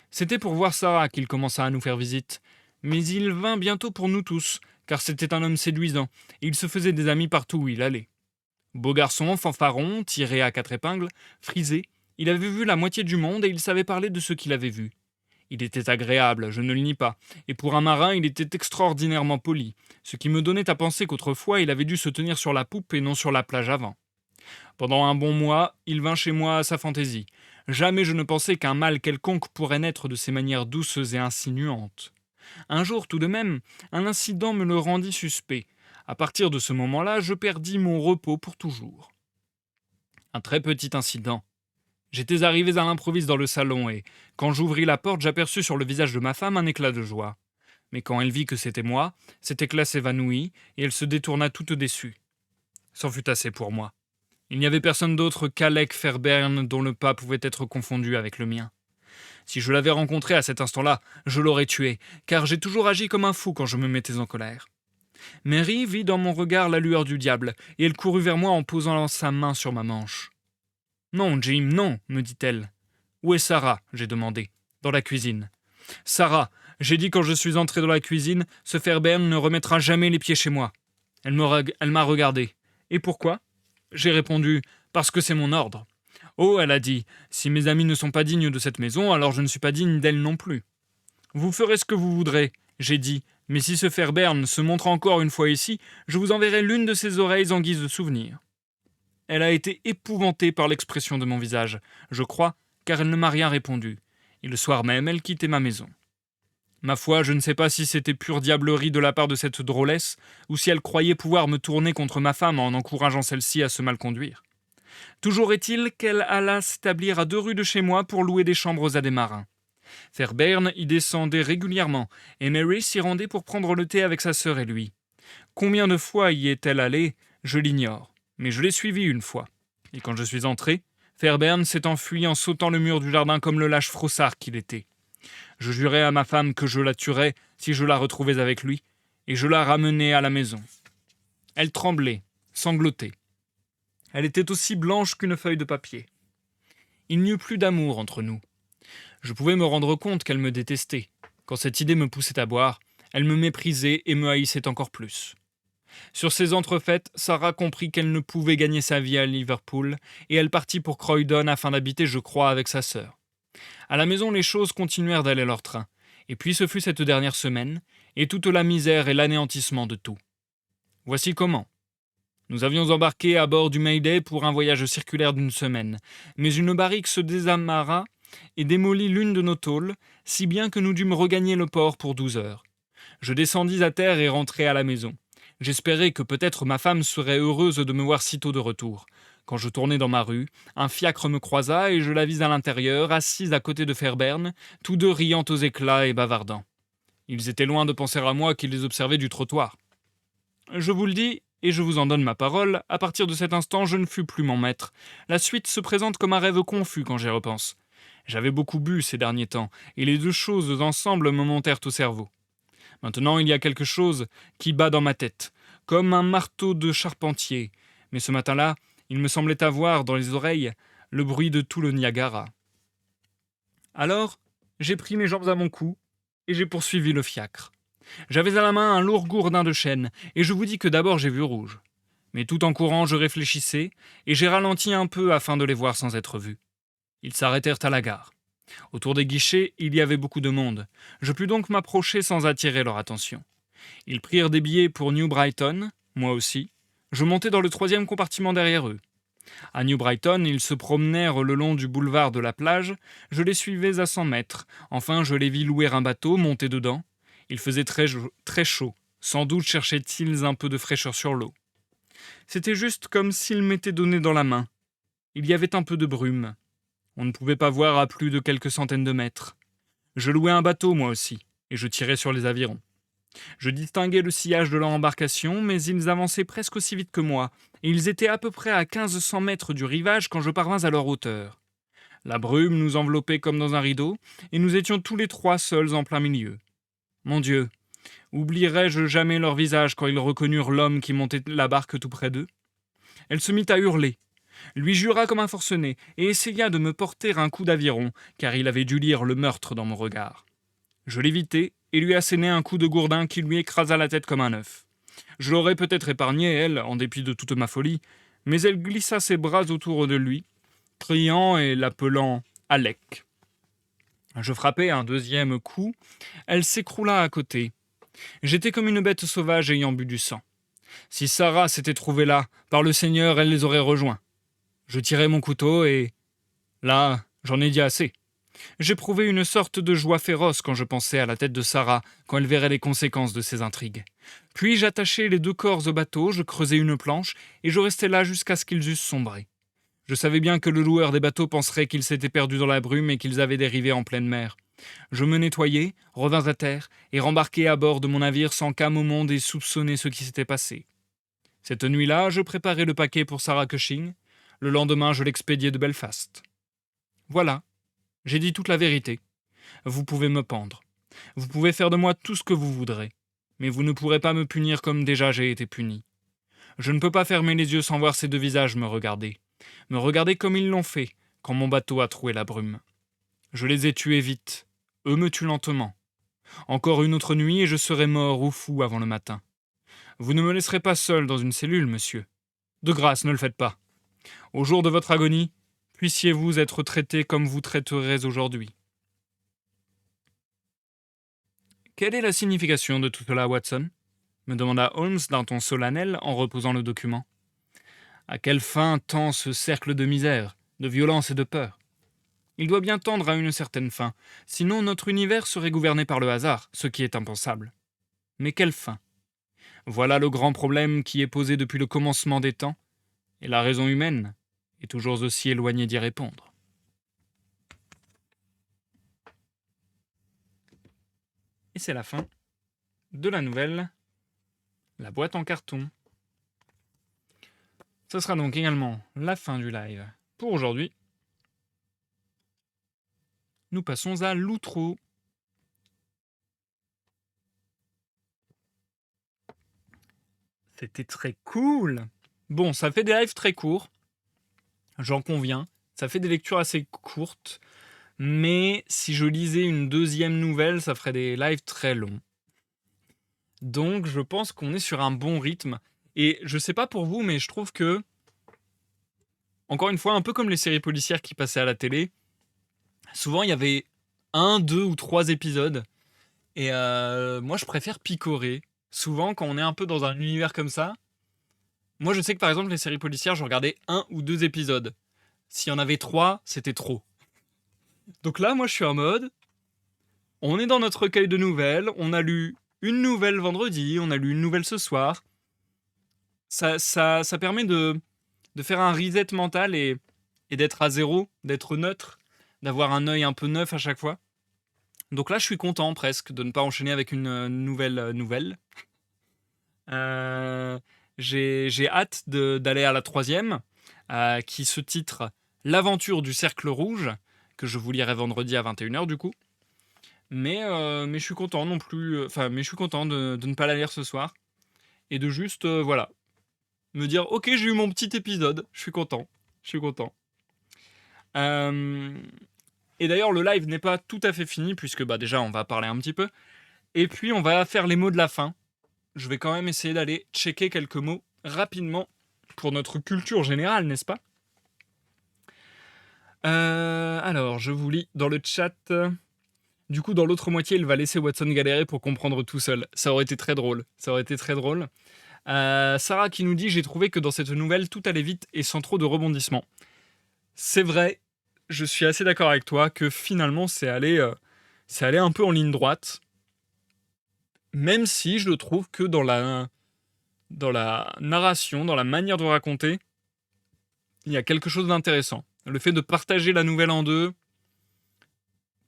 C'était pour voir Sarah qu'il commença à nous faire visite, mais il vint bientôt pour nous tous, car c'était un homme séduisant, et il se faisait des amis partout où il allait. Beau garçon, fanfaron, tiré à 4 épingles, frisé, il avait vu la moitié du monde et il savait parler de ce qu'il avait vu. Il était agréable, je ne le nie pas, et pour un marin, il était extraordinairement poli, ce qui me donnait à penser qu'autrefois il avait dû se tenir sur la poupe et non sur la plage avant. Pendant un bon mois, il vint chez moi à sa fantaisie. Jamais je ne pensais qu'un mal quelconque pourrait naître de ses manières douces et insinuantes. Un jour, tout de même, un incident me le rendit suspect. À partir de ce moment-là, je perdis mon repos pour toujours. Un très petit incident. J'étais arrivé à l'improviste dans le salon et, quand j'ouvris la porte, j'aperçus sur le visage de ma femme un éclat de joie. Mais quand elle vit que c'était moi, cet éclat s'évanouit et elle se détourna toute déçue. C'en fut assez pour moi. Il n'y avait personne d'autre qu'Alec Fairbairn dont le pas pouvait être confondu avec le mien. Si je l'avais rencontré à cet instant-là, je l'aurais tué, car j'ai toujours agi comme un fou quand je me mettais en colère. Mary vit dans mon regard la lueur du diable, et elle courut vers moi en posant sa main sur ma manche. « Non, Jim, non, me dit-elle. Où est Sarah ? J'ai demandé. Dans la cuisine. Sarah, j'ai dit quand je suis entré dans la cuisine, ce Fairbairn ne remettra jamais les pieds chez moi. Elle m'a regardé. Et pourquoi ? J'ai répondu, parce que c'est mon ordre. Oh, elle a dit, si mes amis ne sont pas dignes de cette maison, alors je ne suis pas digne d'elle non plus. Vous ferez ce que vous voudrez, j'ai dit, mais si ce Fairbairn se montre encore une fois ici, je vous enverrai l'une de ses oreilles en guise de souvenir. Elle a été épouvantée par l'expression de mon visage, je crois, car elle ne m'a rien répondu, et le soir même, elle quittait ma maison. Ma foi, je ne sais pas si c'était pure diablerie de la part de cette drôlesse, ou si elle croyait pouvoir me tourner contre ma femme en encourageant celle-ci à se mal conduire. Toujours est-il qu'elle alla s'établir à 2 rues de chez moi pour louer des chambres à des marins. Fairbairn y descendait régulièrement, et Mary s'y rendait pour prendre le thé avec sa sœur et lui. Combien de fois y est-elle allée, je l'ignore, mais je l'ai suivie une fois. Et quand je suis entré, Fairbairn s'est enfui en sautant le mur du jardin comme le lâche frossard qu'il était. Je jurai à ma femme que je la tuerais si je la retrouvais avec lui, et je la ramenai à la maison. Elle tremblait, sanglotait. Elle était aussi blanche qu'une feuille de papier. Il n'y eut plus d'amour entre nous. Je pouvais me rendre compte qu'elle me détestait. Quand cette idée me poussait à boire, elle me méprisait et me haïssait encore plus. Sur ces entrefaites, Sarah comprit qu'elle ne pouvait gagner sa vie à Liverpool, et elle partit pour Croydon afin d'habiter, je crois, avec sa sœur. À la maison, les choses continuèrent d'aller leur train, et puis ce fut cette dernière semaine, et toute la misère et l'anéantissement de tout. Voici comment. Nous avions embarqué à bord du Mayday pour un voyage circulaire d'1 semaine, mais une barrique se désamarra et démolit l'une de nos tôles, si bien que nous dûmes regagner le port pour 12 heures. Je descendis à terre et rentrai à la maison. J'espérais que peut-être ma femme serait heureuse de me voir sitôt de retour. Quand je tournai dans ma rue, un fiacre me croisa et je la vis à l'intérieur, assise à côté de Fairbairn, tous deux riant aux éclats et bavardant. Ils étaient loin de penser à moi qui les observais du trottoir. Je vous le dis, et je vous en donne ma parole, à partir de cet instant je ne fus plus mon maître. La suite se présente comme un rêve confus quand j'y repense. J'avais beaucoup bu ces derniers temps, et les deux choses ensemble me montèrent au cerveau. Maintenant il y a quelque chose qui bat dans ma tête, comme un marteau de charpentier, mais ce matin-là, il me semblait avoir, dans les oreilles, le bruit de tout le Niagara. Alors, j'ai pris mes jambes à mon cou, et j'ai poursuivi le fiacre. J'avais à la main un lourd gourdin de chêne, et je vous dis que d'abord j'ai vu rouge. Mais tout en courant, je réfléchissais, et j'ai ralenti un peu afin de les voir sans être vu. Ils s'arrêtèrent à la gare. Autour des guichets, il y avait beaucoup de monde. Je pus donc m'approcher sans attirer leur attention. Ils prirent des billets pour New Brighton, moi aussi. Je montai dans le troisième compartiment derrière eux. À New Brighton, ils se promenèrent le long du boulevard de la plage. Je les suivais à 100 mètres. Enfin, je les vis louer un bateau, monter dedans. Il faisait très chaud. Sans doute cherchaient-ils un peu de fraîcheur sur l'eau. C'était juste comme s'ils m'étaient donné dans la main. Il y avait un peu de brume. On ne pouvait pas voir à plus de quelques centaines de mètres. Je louais un bateau, moi aussi, et je tirais sur les avirons. Je distinguais le sillage de leur embarcation, mais ils avançaient presque aussi vite que moi, et ils étaient à peu près à 1500 mètres du rivage quand je parvins à leur hauteur. La brume nous enveloppait comme dans un rideau, et nous étions tous les trois seuls en plein milieu. Mon Dieu, oublierai-je jamais leur visage quand ils reconnurent l'homme qui montait la barque tout près d'eux? Elle se mit à hurler, lui jura comme un forcené, et essaya de me porter un coup d'aviron, car il avait dû lire le meurtre dans mon regard. Je l'évitai et lui assénai un coup de gourdin qui lui écrasa la tête comme un œuf. Je l'aurais peut-être épargnée, elle, en dépit de toute ma folie, mais elle glissa ses bras autour de lui, criant et l'appelant Alec. Je frappai un deuxième coup, elle s'écroula à côté. J'étais comme une bête sauvage ayant bu du sang. Si Sarah s'était trouvée là, par le Seigneur, elle les aurait rejoints. Je tirai mon couteau et... là, j'en ai dit assez. J'éprouvais une sorte de joie féroce quand je pensais à la tête de Sarah, quand elle verrait les conséquences de ses intrigues. Puis j'attachai les deux corps au bateau, je creusai une planche, et je restai là jusqu'à ce qu'ils eussent sombré. Je savais bien que le loueur des bateaux penserait qu'ils s'étaient perdus dans la brume et qu'ils avaient dérivé en pleine mer. Je me nettoyai, revins à terre, et rembarquai à bord de mon navire sans qu'un au monde ait soupçonné ce qui s'était passé. Cette nuit-là, je préparai le paquet pour Sarah Cushing. Le lendemain, je l'expédiai de Belfast. Voilà. J'ai dit toute la vérité. Vous pouvez me pendre. Vous pouvez faire de moi tout ce que vous voudrez. Mais vous ne pourrez pas me punir comme déjà j'ai été puni. Je ne peux pas fermer les yeux sans voir ces deux visages me regarder. Me regarder comme ils l'ont fait, quand mon bateau a troué la brume. Je les ai tués vite. Eux me tuent lentement. Encore une autre nuit et je serai mort ou fou avant le matin. Vous ne me laisserez pas seul dans une cellule, monsieur. De grâce, ne le faites pas. Au jour de votre agonie, puissiez-vous être traité comme vous traiterez aujourd'hui. Quelle est la signification de tout cela, Watson? Me demanda Holmes d'un ton solennel en reposant le document. À quelle fin tend ce cercle de misère, de violence et de peur? Il doit bien tendre à une certaine fin, sinon notre univers serait gouverné par le hasard, ce qui est impensable. Mais quelle fin? Voilà le grand problème qui est posé depuis le commencement des temps, et la raison humaine est toujours aussi éloignée d'y répondre. Et c'est la fin de la nouvelle La boîte en carton. Ce sera donc également la fin du live pour aujourd'hui. Nous passons à l'outro. C'était très cool. Bon, ça fait des lives très courts, j'en conviens. Ça fait des lectures assez courtes, mais si je lisais une deuxième nouvelle, ça ferait des lives très longs. Donc je pense qu'on est sur un bon rythme. Et je sais pas pour vous, mais je trouve que, encore une fois, un peu comme les séries policières qui passaient à la télé, souvent il y avait 1, 2 ou 3 épisodes. Et moi je préfère picorer. Souvent quand on est un peu dans un univers comme ça, moi je sais que par exemple les séries policières, je regardais 1 ou 2 épisodes. S'il y en avait 3, c'était trop. Donc là, moi je suis en mode, on est dans notre recueil de nouvelles, on a lu une nouvelle vendredi, on a lu une nouvelle ce soir. Ça permet de faire un reset mental et d'être à zéro, d'être neutre, d'avoir un œil un peu neuf à chaque fois. Donc là, je suis content presque de ne pas enchaîner avec une nouvelle. J'ai hâte d'aller à la troisième, qui se titre L'aventure du cercle rouge, que je vous lirai vendredi à 21h du coup. Mais je suis content non plus. Mais je suis content de ne pas la lire ce soir. Et de juste, voilà, me dire, ok, j'ai eu mon petit épisode, je suis content. Je suis content. Et d'ailleurs, le live n'est pas tout à fait fini, puisque déjà, on va parler un petit peu. Et puis, on va faire les mots de la fin. Je vais quand même essayer d'aller checker quelques mots rapidement pour notre culture générale, n'est-ce pas? Alors, je vous lis dans le chat. Du coup, dans l'autre moitié, il va laisser Watson galérer pour comprendre tout seul. Ça aurait été très drôle. Ça aurait été très drôle. Sarah qui nous dit: j'ai trouvé que dans cette nouvelle, tout allait vite et sans trop de rebondissements. C'est vrai, je suis assez d'accord avec toi que finalement, c'est allé un peu en ligne droite. Même si je trouve que dans la narration, dans la manière de raconter, il y a quelque chose d'intéressant. Le fait de partager la nouvelle en deux.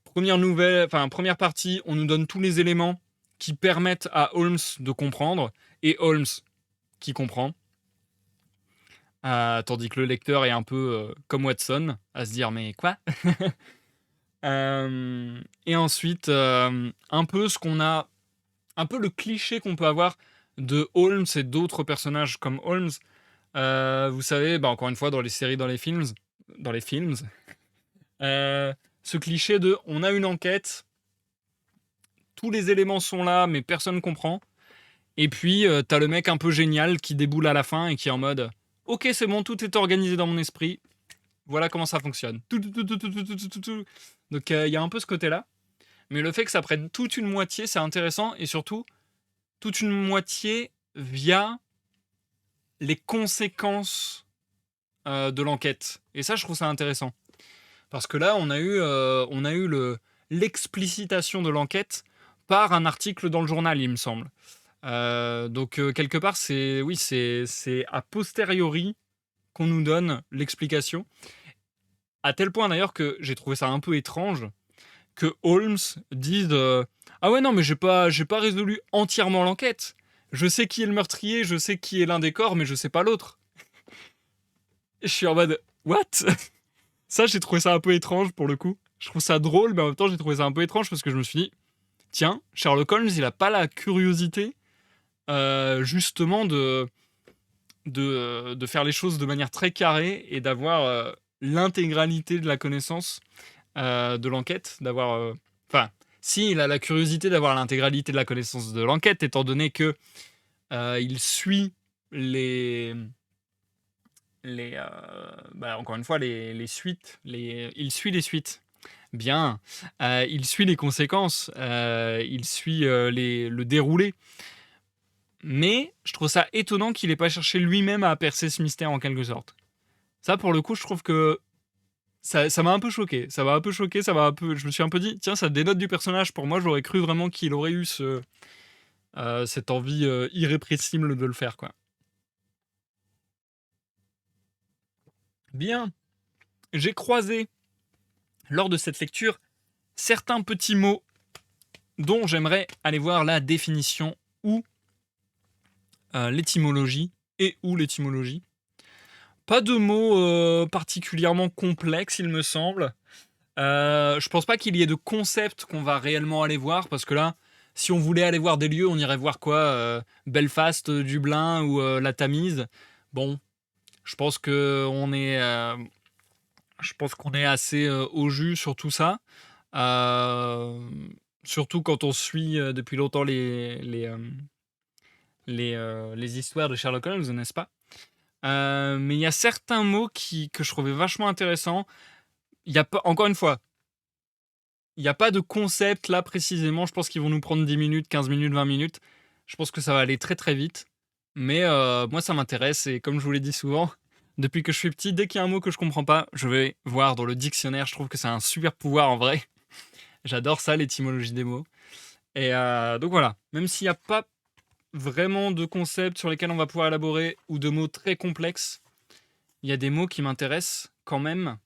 Première partie, on nous donne tous les éléments qui permettent à Holmes de comprendre, et Holmes qui comprend. Tandis que le lecteur est un peu comme Watson, à se dire mais quoi. Et ensuite, un peu ce qu'on a, un peu le cliché qu'on peut avoir de Holmes et d'autres personnages comme Holmes. Vous savez, bah, encore une fois, dans les séries, dans les films, ce cliché de on a une enquête, tous les éléments sont là, mais personne comprend. Et puis, t'as le mec un peu génial qui déboule à la fin et qui est en mode ok, c'est bon, tout est organisé dans mon esprit. Voilà comment ça fonctionne. Donc, il y a un peu ce côté-là. Mais le fait que ça prenne toute une moitié, c'est intéressant. Et surtout, toute une moitié via les conséquences de l'enquête. Et ça, je trouve ça intéressant. Parce que là, on a eu l'explicitation de l'enquête par un article dans le journal, il me semble. Donc, quelque part, c'est a posteriori qu'on nous donne l'explication. À tel point d'ailleurs que j'ai trouvé ça un peu étrange que Holmes dise ah ouais, non, mais j'ai pas résolu entièrement l'enquête. Je sais qui est le meurtrier, je sais qui est l'un des corps, mais je sais pas l'autre. Je suis en mode what? Ça, j'ai trouvé ça un peu étrange pour le coup. Je trouve ça drôle, mais en même temps, j'ai trouvé ça un peu étrange parce que je me suis dit tiens, Sherlock Holmes, il a pas la curiosité justement de faire les choses de manière très carrée et d'avoir l'intégralité de la connaissance de l'enquête, enfin, si, il a la curiosité d'avoir l'intégralité de la connaissance de l'enquête, étant donné que il suit encore une fois, les suites, il suit les suites. Bien, il suit les conséquences, il suit le déroulé. Mais je trouve ça étonnant qu'il n'ait pas cherché lui-même à percer ce mystère en quelque sorte. Ça, pour le coup, je trouve que ça m'a un peu choqué. Ça m'a un peu choqué, je me suis un peu dit, tiens, ça dénote du personnage. Pour moi, j'aurais cru vraiment qu'il aurait eu cette envie irrépressible de le faire, quoi. Bien, j'ai croisé, lors de cette lecture, certains petits mots dont j'aimerais aller voir la définition ou l'étymologie et ou l'étymologie. Pas de mots particulièrement complexes, il me semble. Je pense pas qu'il y ait de concept qu'on va réellement aller voir, parce que là, si on voulait aller voir des lieux, on irait voir quoi Belfast, Dublin ou la Tamise. Bon, je pense qu'on est assez au jus sur tout ça. Euh, Surtout quand on suit depuis longtemps les histoires de Sherlock Holmes, n'est-ce pas? Mais il y a certains mots que je trouvais vachement intéressants. Il y a pas, encore une fois, il n'y a pas de concept là précisément. Je pense qu'ils vont nous prendre 10 minutes, 15 minutes, 20 minutes. Je pense que ça va aller très très vite. Mais moi, ça m'intéresse. Et comme je vous l'ai dit souvent, depuis que je suis petit, dès qu'il y a un mot que je comprends pas, je vais voir dans le dictionnaire. Je trouve que c'est un super pouvoir en vrai. J'adore ça, l'étymologie des mots. Et donc voilà, même s'il n'y a pas vraiment de concepts sur lesquels on va pouvoir élaborer ou de mots très complexes, il y a des mots qui m'intéressent quand même.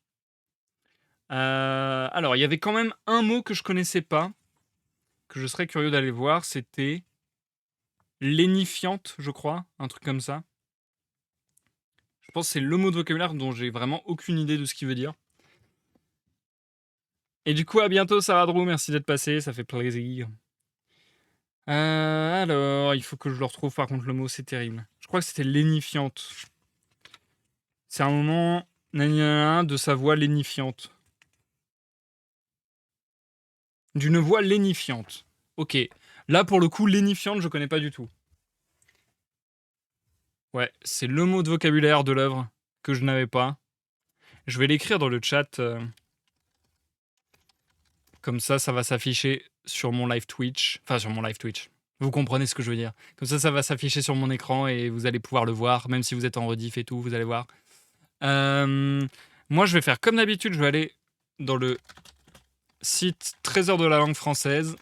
Alors, il y avait quand même un mot que je connaissais pas, que je serais curieux d'aller voir, c'était lénifiante, je crois, un truc comme ça. Je pense que c'est le mot de vocabulaire dont j'ai vraiment aucune idée de ce qu'il veut dire. Et du coup, à bientôt, Sarah Drew, merci d'être passée, ça fait plaisir. Alors, il faut que je le retrouve, par contre, le mot, c'est terrible. Je crois que c'était lénifiante. C'est un moment, nanana, de sa voix lénifiante. D'une voix lénifiante. Ok. Là, pour le coup, lénifiante, je connais pas du tout. Ouais, c'est le mot de vocabulaire de l'œuvre que je n'avais pas. Je vais l'écrire dans le chat, comme ça va s'afficher sur mon live Twitch. Enfin, sur mon live Twitch. Vous comprenez ce que je veux dire. Comme ça va s'afficher sur mon écran et vous allez pouvoir le voir, même si vous êtes en rediff et tout, vous allez voir. Moi, je vais faire comme d'habitude, je vais aller dans le site Trésor de la langue française,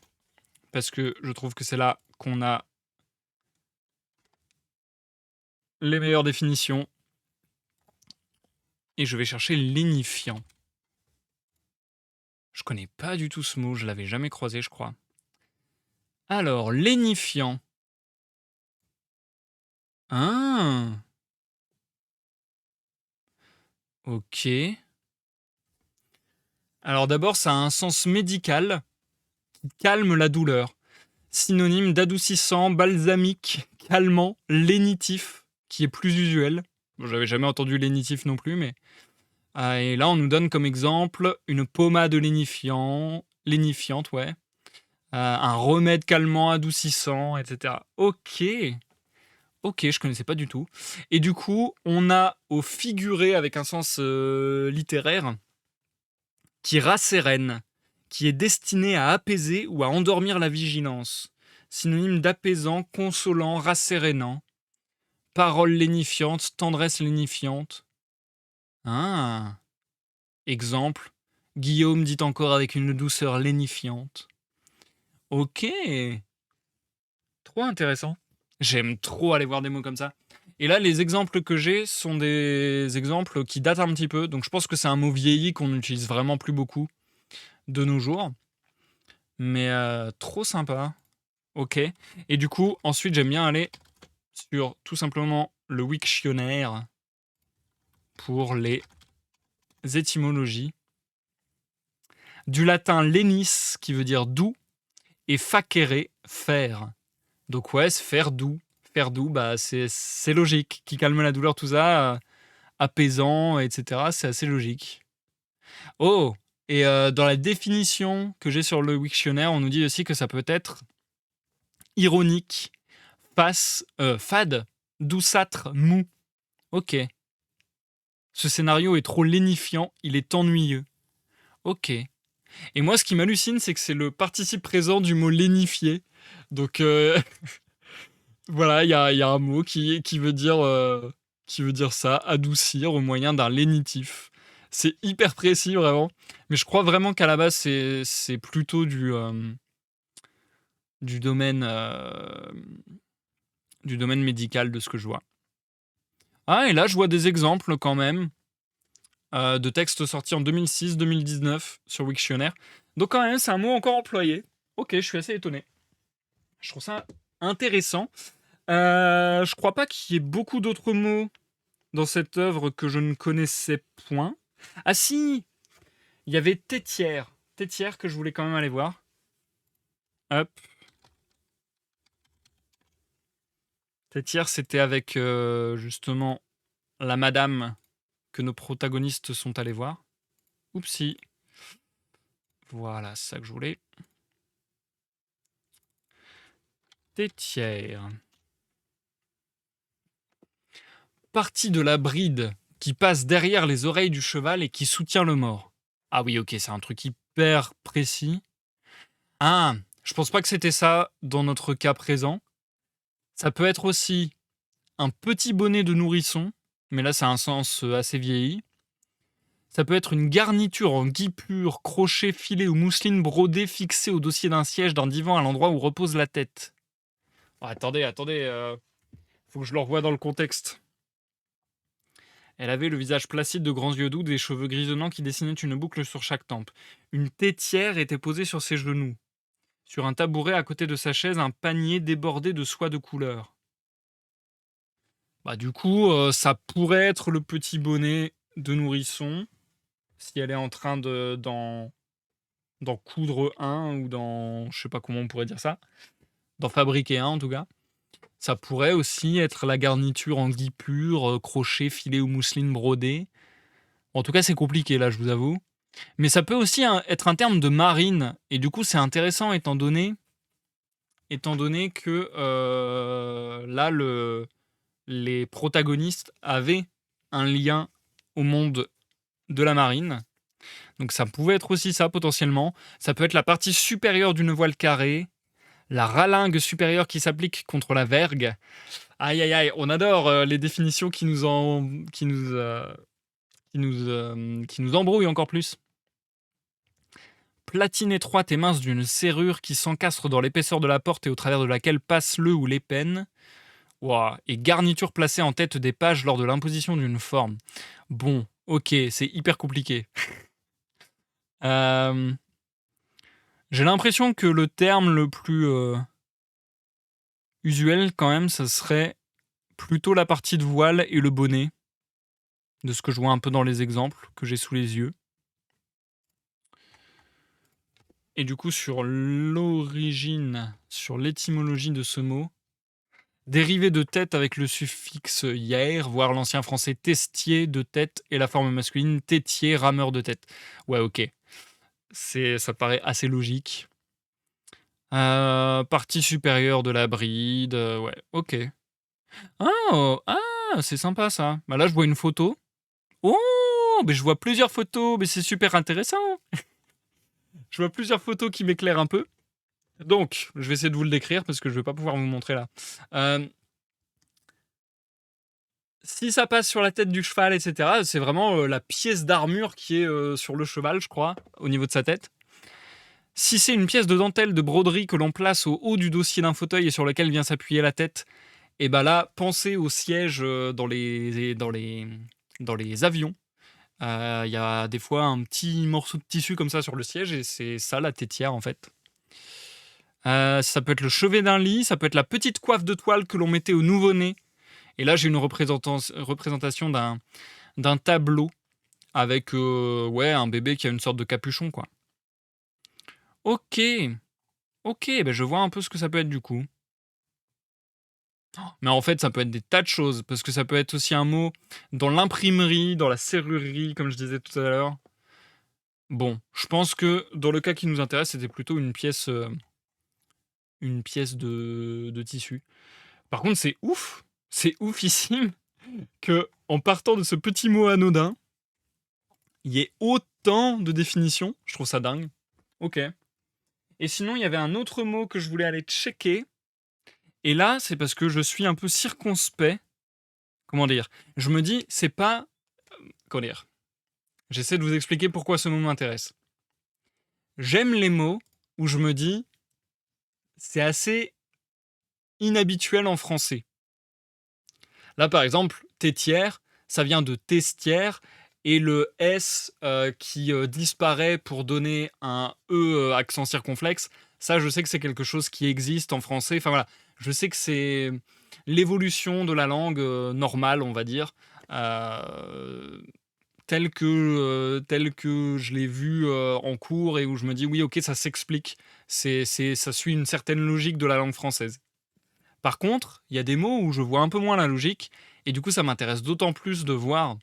parce que je trouve que c'est là qu'on a les meilleures définitions. Et je vais chercher lénifiant. Je connais pas du tout ce mot, je l'avais jamais croisé, je crois. Alors, lénifiant. Ah, ok. Alors d'abord, ça a un sens médical qui calme la douleur. Synonyme d'adoucissant, balsamique, calmant, lénitif, qui est plus usuel. Bon, j'avais jamais entendu lénitif non plus, mais... et là, on nous donne comme exemple une pommade lénifiante, ouais. Un remède calmant, adoucissant, etc. Ok, je connaissais pas du tout. Et du coup, on a au figuré avec un sens littéraire qui rassérène, qui est destiné à apaiser ou à endormir la vigilance. Synonyme d'apaisant, consolant, rassérénant. Parole lénifiante, tendresse lénifiante. Ah, exemple. Guillaume dit encore avec une douceur lénifiante. Ok, trop intéressant. J'aime trop aller voir des mots comme ça. Et là, les exemples que j'ai sont des exemples qui datent un petit peu. Donc je pense que c'est un mot vieilli qu'on n'utilise vraiment plus beaucoup de nos jours. Mais trop sympa. Ok. Et du coup, ensuite, j'aime bien aller sur tout simplement le Wiktionnaire pour les étymologies. Du latin lenis, qui veut dire doux, et facere, faire. Donc ouais, se faire doux. Faire doux, bah, c'est logique. Qui calme la douleur, tout ça, apaisant, etc. C'est assez logique. Oh, et dans la définition que j'ai sur le Wiktionnaire, on nous dit aussi que ça peut être ironique, fade, douceâtre, mou. Ok. Ce scénario est trop lénifiant, il est ennuyeux. Ok. Et moi, ce qui m'hallucine, c'est que c'est le participe présent du mot lénifier. Donc, voilà, il y a un mot qui veut dire ça, adoucir au moyen d'un lénitif. C'est hyper précis, vraiment. Mais je crois vraiment qu'à la base, c'est plutôt du domaine médical de ce que je vois. Ah, et là, je vois des exemples quand même de textes sortis en 2006-2019 sur Wiktionnaire. Donc quand même, c'est un mot encore employé. Ok, je suis assez étonné. Je trouve ça intéressant. Je crois pas qu'il y ait beaucoup d'autres mots dans cette œuvre que je ne connaissais point. Ah si, il y avait Tétière. Tétière que je voulais quand même aller voir. Hop. Tétière, c'était avec justement la madame que nos protagonistes sont allés voir. Oupsie. Voilà, c'est ça que je voulais. Tétière. Partie de la bride qui passe derrière les oreilles du cheval et qui soutient le mort. Ah oui, ok, c'est un truc hyper précis. Ah, je pense pas que c'était ça dans notre cas présent. Ça peut être aussi un petit bonnet de nourrisson, mais là c'est un sens assez vieilli. Ça peut être une garniture en guipure, crochet, filet ou mousseline brodée fixée au dossier d'un siège d'un divan à l'endroit où repose la tête. Oh, attendez, faut que je le revoie dans le contexte. Elle avait le visage placide de grands yeux doux, des cheveux grisonnants qui dessinaient une boucle sur chaque tempe. Une tétière était posée sur ses genoux. Sur un tabouret à côté de sa chaise, un panier débordé de soie de couleur. Bah, du coup, ça pourrait être le petit bonnet de nourrisson, si elle est en train d'en coudre un, ou je sais pas comment on pourrait dire ça, d'en fabriquer un en tout cas. Ça pourrait aussi être la garniture en guipure, crochet, filet ou mousseline brodée. En tout cas, c'est compliqué là, je vous avoue. Mais ça peut aussi être un terme de marine, et du coup, c'est intéressant étant donné que là, les protagonistes avaient un lien au monde de la marine. Donc ça pouvait être aussi ça potentiellement. Ça peut être la partie supérieure d'une voile carrée, la ralingue supérieure qui s'applique contre la vergue. Aïe aïe aïe, on adore les définitions qui nous embrouillent encore plus. Platine étroite et mince d'une serrure qui s'encastre dans l'épaisseur de la porte et au travers de laquelle passe le ou les pennes. Ouah. Et garniture placée en tête des pages lors de l'imposition d'une forme. Bon, ok, c'est hyper compliqué. Euh, J'ai l'impression que le terme le plus usuel quand même, ça serait plutôt la partie de voile et le bonnet, de ce que je vois un peu dans les exemples que j'ai sous les yeux. Et du coup, sur l'origine, sur l'étymologie de ce mot, dérivé de tête avec le suffixe hier, voire l'ancien français testier de tête et la forme masculine tétier, rameur de tête. Ouais, ok. Ça paraît assez logique. Partie supérieure de la bride, ouais, ok. Ah, c'est sympa ça. Bah là, je vois une photo. Oh, mais je vois plusieurs photos, mais c'est super intéressant. Je vois plusieurs photos qui m'éclairent un peu. Donc, je vais essayer de vous le décrire parce que je vais pas pouvoir vous montrer là. Si ça passe sur la tête du cheval, etc., c'est vraiment la pièce d'armure qui est sur le cheval, je crois, au niveau de sa tête. Si c'est une pièce de dentelle de broderie que l'on place au haut du dossier d'un fauteuil et sur lequel vient s'appuyer la tête, et ben là, pensez au siège dans les avions. Il y a des fois un petit morceau de tissu comme ça sur le siège et c'est ça la tétière en fait. Ça peut être le chevet d'un lit, ça peut être la petite coiffe de toile que l'on mettait au nouveau-né. Et là, j'ai une représentation d'un tableau avec ouais, un bébé qui a une sorte de capuchon, quoi. Ok, ok, ben je vois un peu ce que ça peut être du coup. Mais en fait, ça peut être des tas de choses, parce que ça peut être aussi un mot dans l'imprimerie, dans la serrurerie, comme je disais tout à l'heure. Bon, je pense que dans le cas qui nous intéresse, c'était plutôt une pièce de tissu. Par contre, c'est oufissime que en partant de ce petit mot anodin, il y ait autant de définitions. Je trouve ça dingue. Ok. Et sinon, il y avait un autre mot que je voulais aller checker. Et là, c'est parce que je suis un peu circonspect. Comment dire? Je me dis, c'est pas. Comment dire? J'essaie de vous expliquer pourquoi ce mot m'intéresse. J'aime les mots où je me dis, c'est assez inhabituel en français. Là, par exemple, tétière, ça vient de testière, et le S qui disparaît pour donner un E accent circonflexe, ça, je sais que c'est quelque chose qui existe en français. Enfin voilà, je sais que c'est l'évolution de la langue normale, on va dire, euh, telle que je l'ai vu en cours et où je me dis, oui, ok, ça s'explique. Ça suit une certaine logique de la langue française. Par contre, il y a des mots où je vois un peu moins la logique, et du coup, ça m'intéresse d'autant plus de voir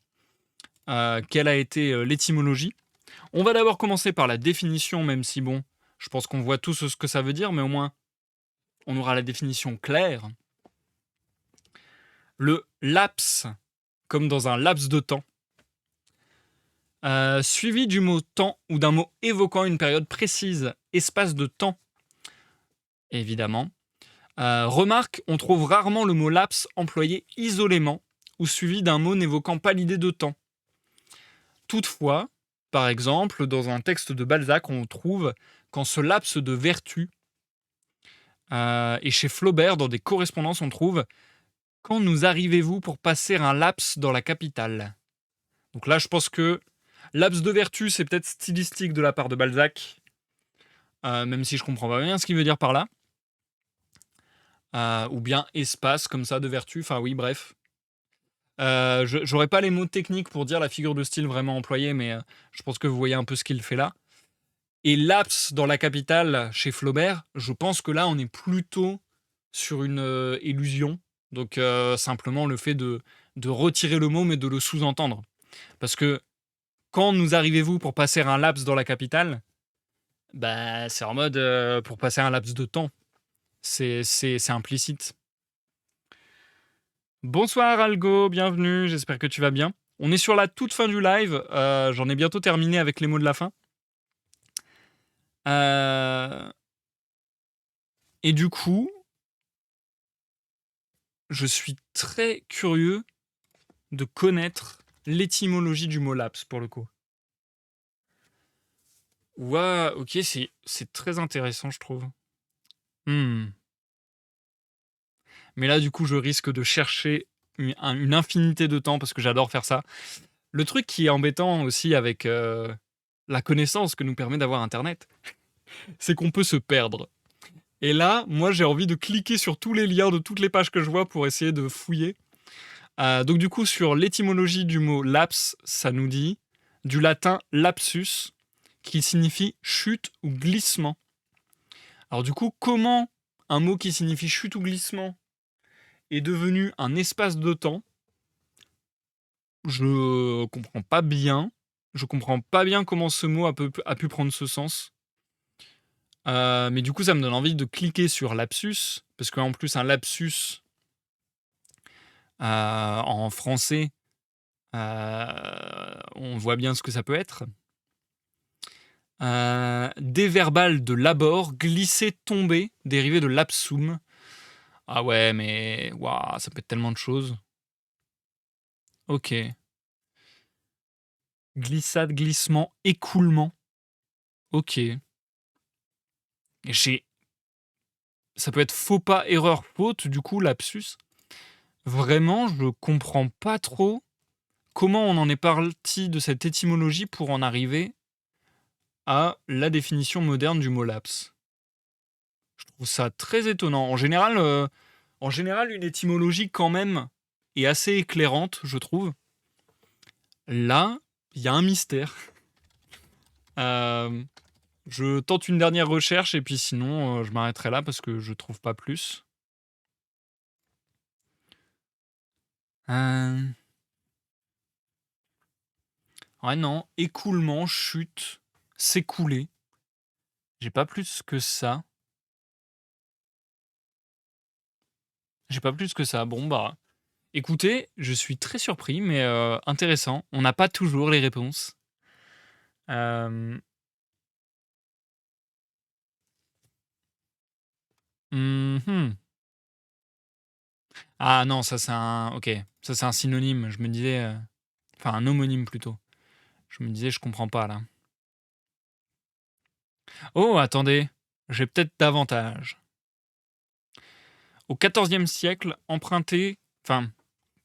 quelle a été l'étymologie. On va d'abord commencer par la définition, même si, bon, je pense qu'on voit tous ce que ça veut dire, mais au moins, on aura la définition claire. Le laps, comme dans un laps de temps, suivi du mot temps ou d'un mot évoquant une période précise, espace de temps, évidemment. Remarque, on trouve rarement le mot laps employé isolément ou suivi d'un mot n'évoquant pas l'idée de temps. Toutefois, par exemple, dans un texte de Balzac, on trouve qu'en ce laps de vertu, et chez Flaubert, dans des correspondances, on trouve quand nous arrivez-vous pour passer un laps dans la capitale. Donc là, je pense que laps de vertu, c'est peut-être stylistique de la part de Balzac, même si je comprends pas bien ce qu'il veut dire par là. Ou bien espace comme ça de vertu. Enfin oui, bref. J'aurais pas les mots techniques pour dire la figure de style vraiment employée, mais je pense que vous voyez un peu ce qu'il fait là. Et laps dans la capitale chez Flaubert, je pense que là on est plutôt sur une illusion. Donc simplement le fait de retirer le mot mais de le sous-entendre. Parce que quand nous arrivez-vous pour passer un laps dans la capitale, bah c'est en mode pour passer un laps de temps. C'est implicite. Bonsoir Algo, bienvenue, j'espère que tu vas bien. On est sur la toute fin du live, j'en ai bientôt terminé avec les mots de la fin. Euh, et du coup, je suis très curieux de connaître l'étymologie du mot laps pour le coup. Ouah, ok, c'est très intéressant, je trouve. Hmm. Mais là, du coup, je risque de chercher une infinité de temps parce que j'adore faire ça. Le truc qui est embêtant aussi avec la connaissance que nous permet d'avoir Internet, c'est qu'on peut se perdre. Et là, moi, j'ai envie de cliquer sur tous les liens de toutes les pages que je vois pour essayer de fouiller. Donc du coup, sur l'étymologie du mot laps, ça nous dit du latin lapsus, qui signifie chute ou glissement. Alors du coup, comment un mot qui signifie chute ou glissement est devenu un espace de temps? Je comprends pas bien. Je comprends pas bien comment ce mot a pu prendre ce sens. Mais du coup, ça me donne envie de cliquer sur lapsus, parce qu'en plus, un lapsus en français, on voit bien ce que ça peut être. Des verbales de labor, glisser, tomber, dérivé de lapsum. Ah ouais, mais waouh, ça peut être tellement de choses. Ok. Glissade, glissement, écoulement. Ok. J'ai... Ça peut être faux pas, erreur, faute, du coup, lapsus. Vraiment, je comprends pas trop comment on en est parti de cette étymologie pour en arriver à la définition moderne du mot laps. Je trouve ça très étonnant. En général, une étymologie quand même est assez éclairante, je trouve. Là, il y a un mystère. Euh, je tente une dernière recherche et puis sinon, je m'arrêterai là parce que je trouve pas plus. Euh, Ouais, non. Écoulement, chute, s'écouler. J'ai pas plus que ça. J'ai pas plus que ça. Bon, bah. Écoutez, je suis très surpris, mais intéressant. On n'a pas toujours les réponses. Euh, mhm. Ah non, ça c'est un. Ok, ça c'est un synonyme. Je me disais. Enfin, un homonyme plutôt. Je me disais, je comprends pas là. Oh, attendez. J'ai peut-être davantage. Au XIVe siècle, emprunté. Enfin,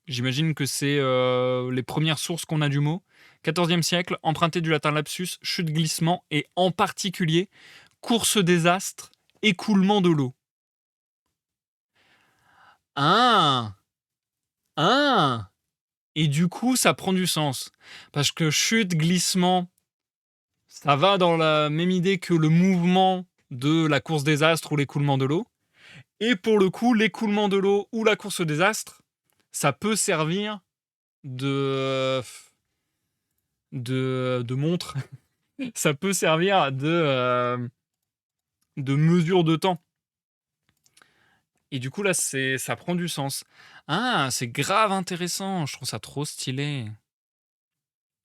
j'imagine que c'est les premières sources qu'on a du mot. XIVe siècle, emprunté du latin lapsus, chute glissement et en particulier course des astres, écoulement de l'eau. Ah! Ah! Et du coup, ça prend du sens. Parce que chute, glissement, ça va dans la même idée que le mouvement de la course des astres ou l'écoulement de l'eau. Et pour le coup, l'écoulement de l'eau ou la course des astres, ça peut servir de, de montre. Ça peut servir de mesure de temps. Et du coup, là, ça prend du sens. Ah, c'est grave intéressant. Je trouve ça trop stylé.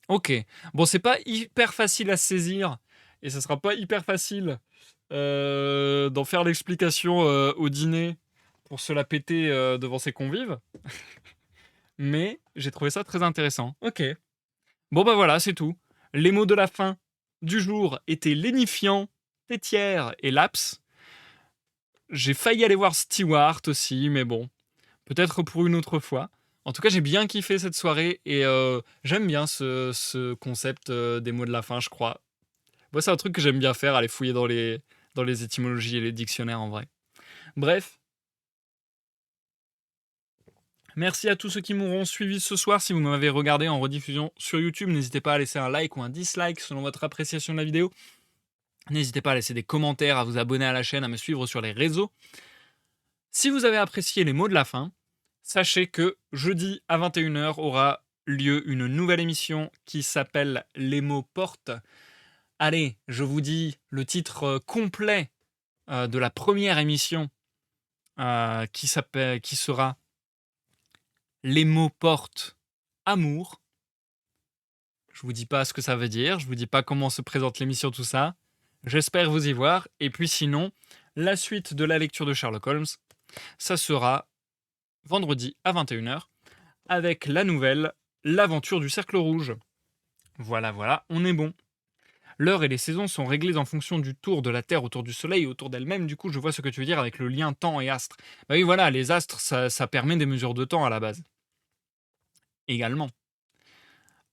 Ok. Bon, c'est pas hyper facile à saisir. Et ça sera pas hyper facile d'en faire l'explication au dîner pour se la péter devant ses convives. Mais j'ai trouvé ça très intéressant. Ok. Bon, bah voilà, c'est tout. Les mots de la fin du jour étaient lénifiant, tétière et laps. J'ai failli aller voir Stewart aussi, mais bon, peut-être pour une autre fois. En tout cas, j'ai bien kiffé cette soirée et j'aime bien ce concept des mots de la fin, je crois. Moi, c'est un truc que j'aime bien faire, aller fouiller dans les étymologies et les dictionnaires en vrai. Bref, merci à tous ceux qui m'auront suivi ce soir. Si vous m'avez regardé en rediffusion sur YouTube, n'hésitez pas à laisser un like ou un dislike selon votre appréciation de la vidéo. N'hésitez pas à laisser des commentaires, à vous abonner à la chaîne, à me suivre sur les réseaux. Si vous avez apprécié les mots de la fin, sachez que jeudi à 21h aura lieu une nouvelle émission qui s'appelle Les mots portent. Allez, je vous dis le titre complet de la première émission qui sera Les mots portent amour. Je vous dis pas ce que ça veut dire, je vous dis pas comment se présente l'émission, tout ça. J'espère vous y voir. Et puis sinon, la suite de la lecture de Sherlock Holmes, ça sera vendredi à 21h avec la nouvelle L'aventure du cercle rouge. Voilà, on est bon. L'heure et les saisons sont réglées en fonction du tour de la Terre autour du Soleil et autour d'elle-même. Du coup, je vois ce que tu veux dire avec le lien temps et astre. Bah oui, voilà, les astres, ça permet des mesures de temps à la base. Également.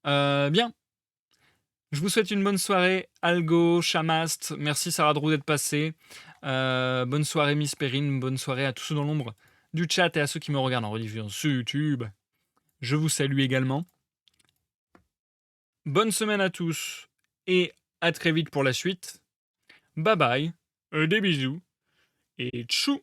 Bien. Je vous souhaite une bonne soirée, Algo, Chamast. Merci Sarah Drew d'être passée. Bonne soirée Miss Perrine. Bonne soirée à tous ceux dans l'ombre du chat et à ceux qui me regardent en rediffusion sur YouTube. Je vous salue également. Bonne semaine à tous et à très vite pour la suite. Bye bye, des bisous et tchou.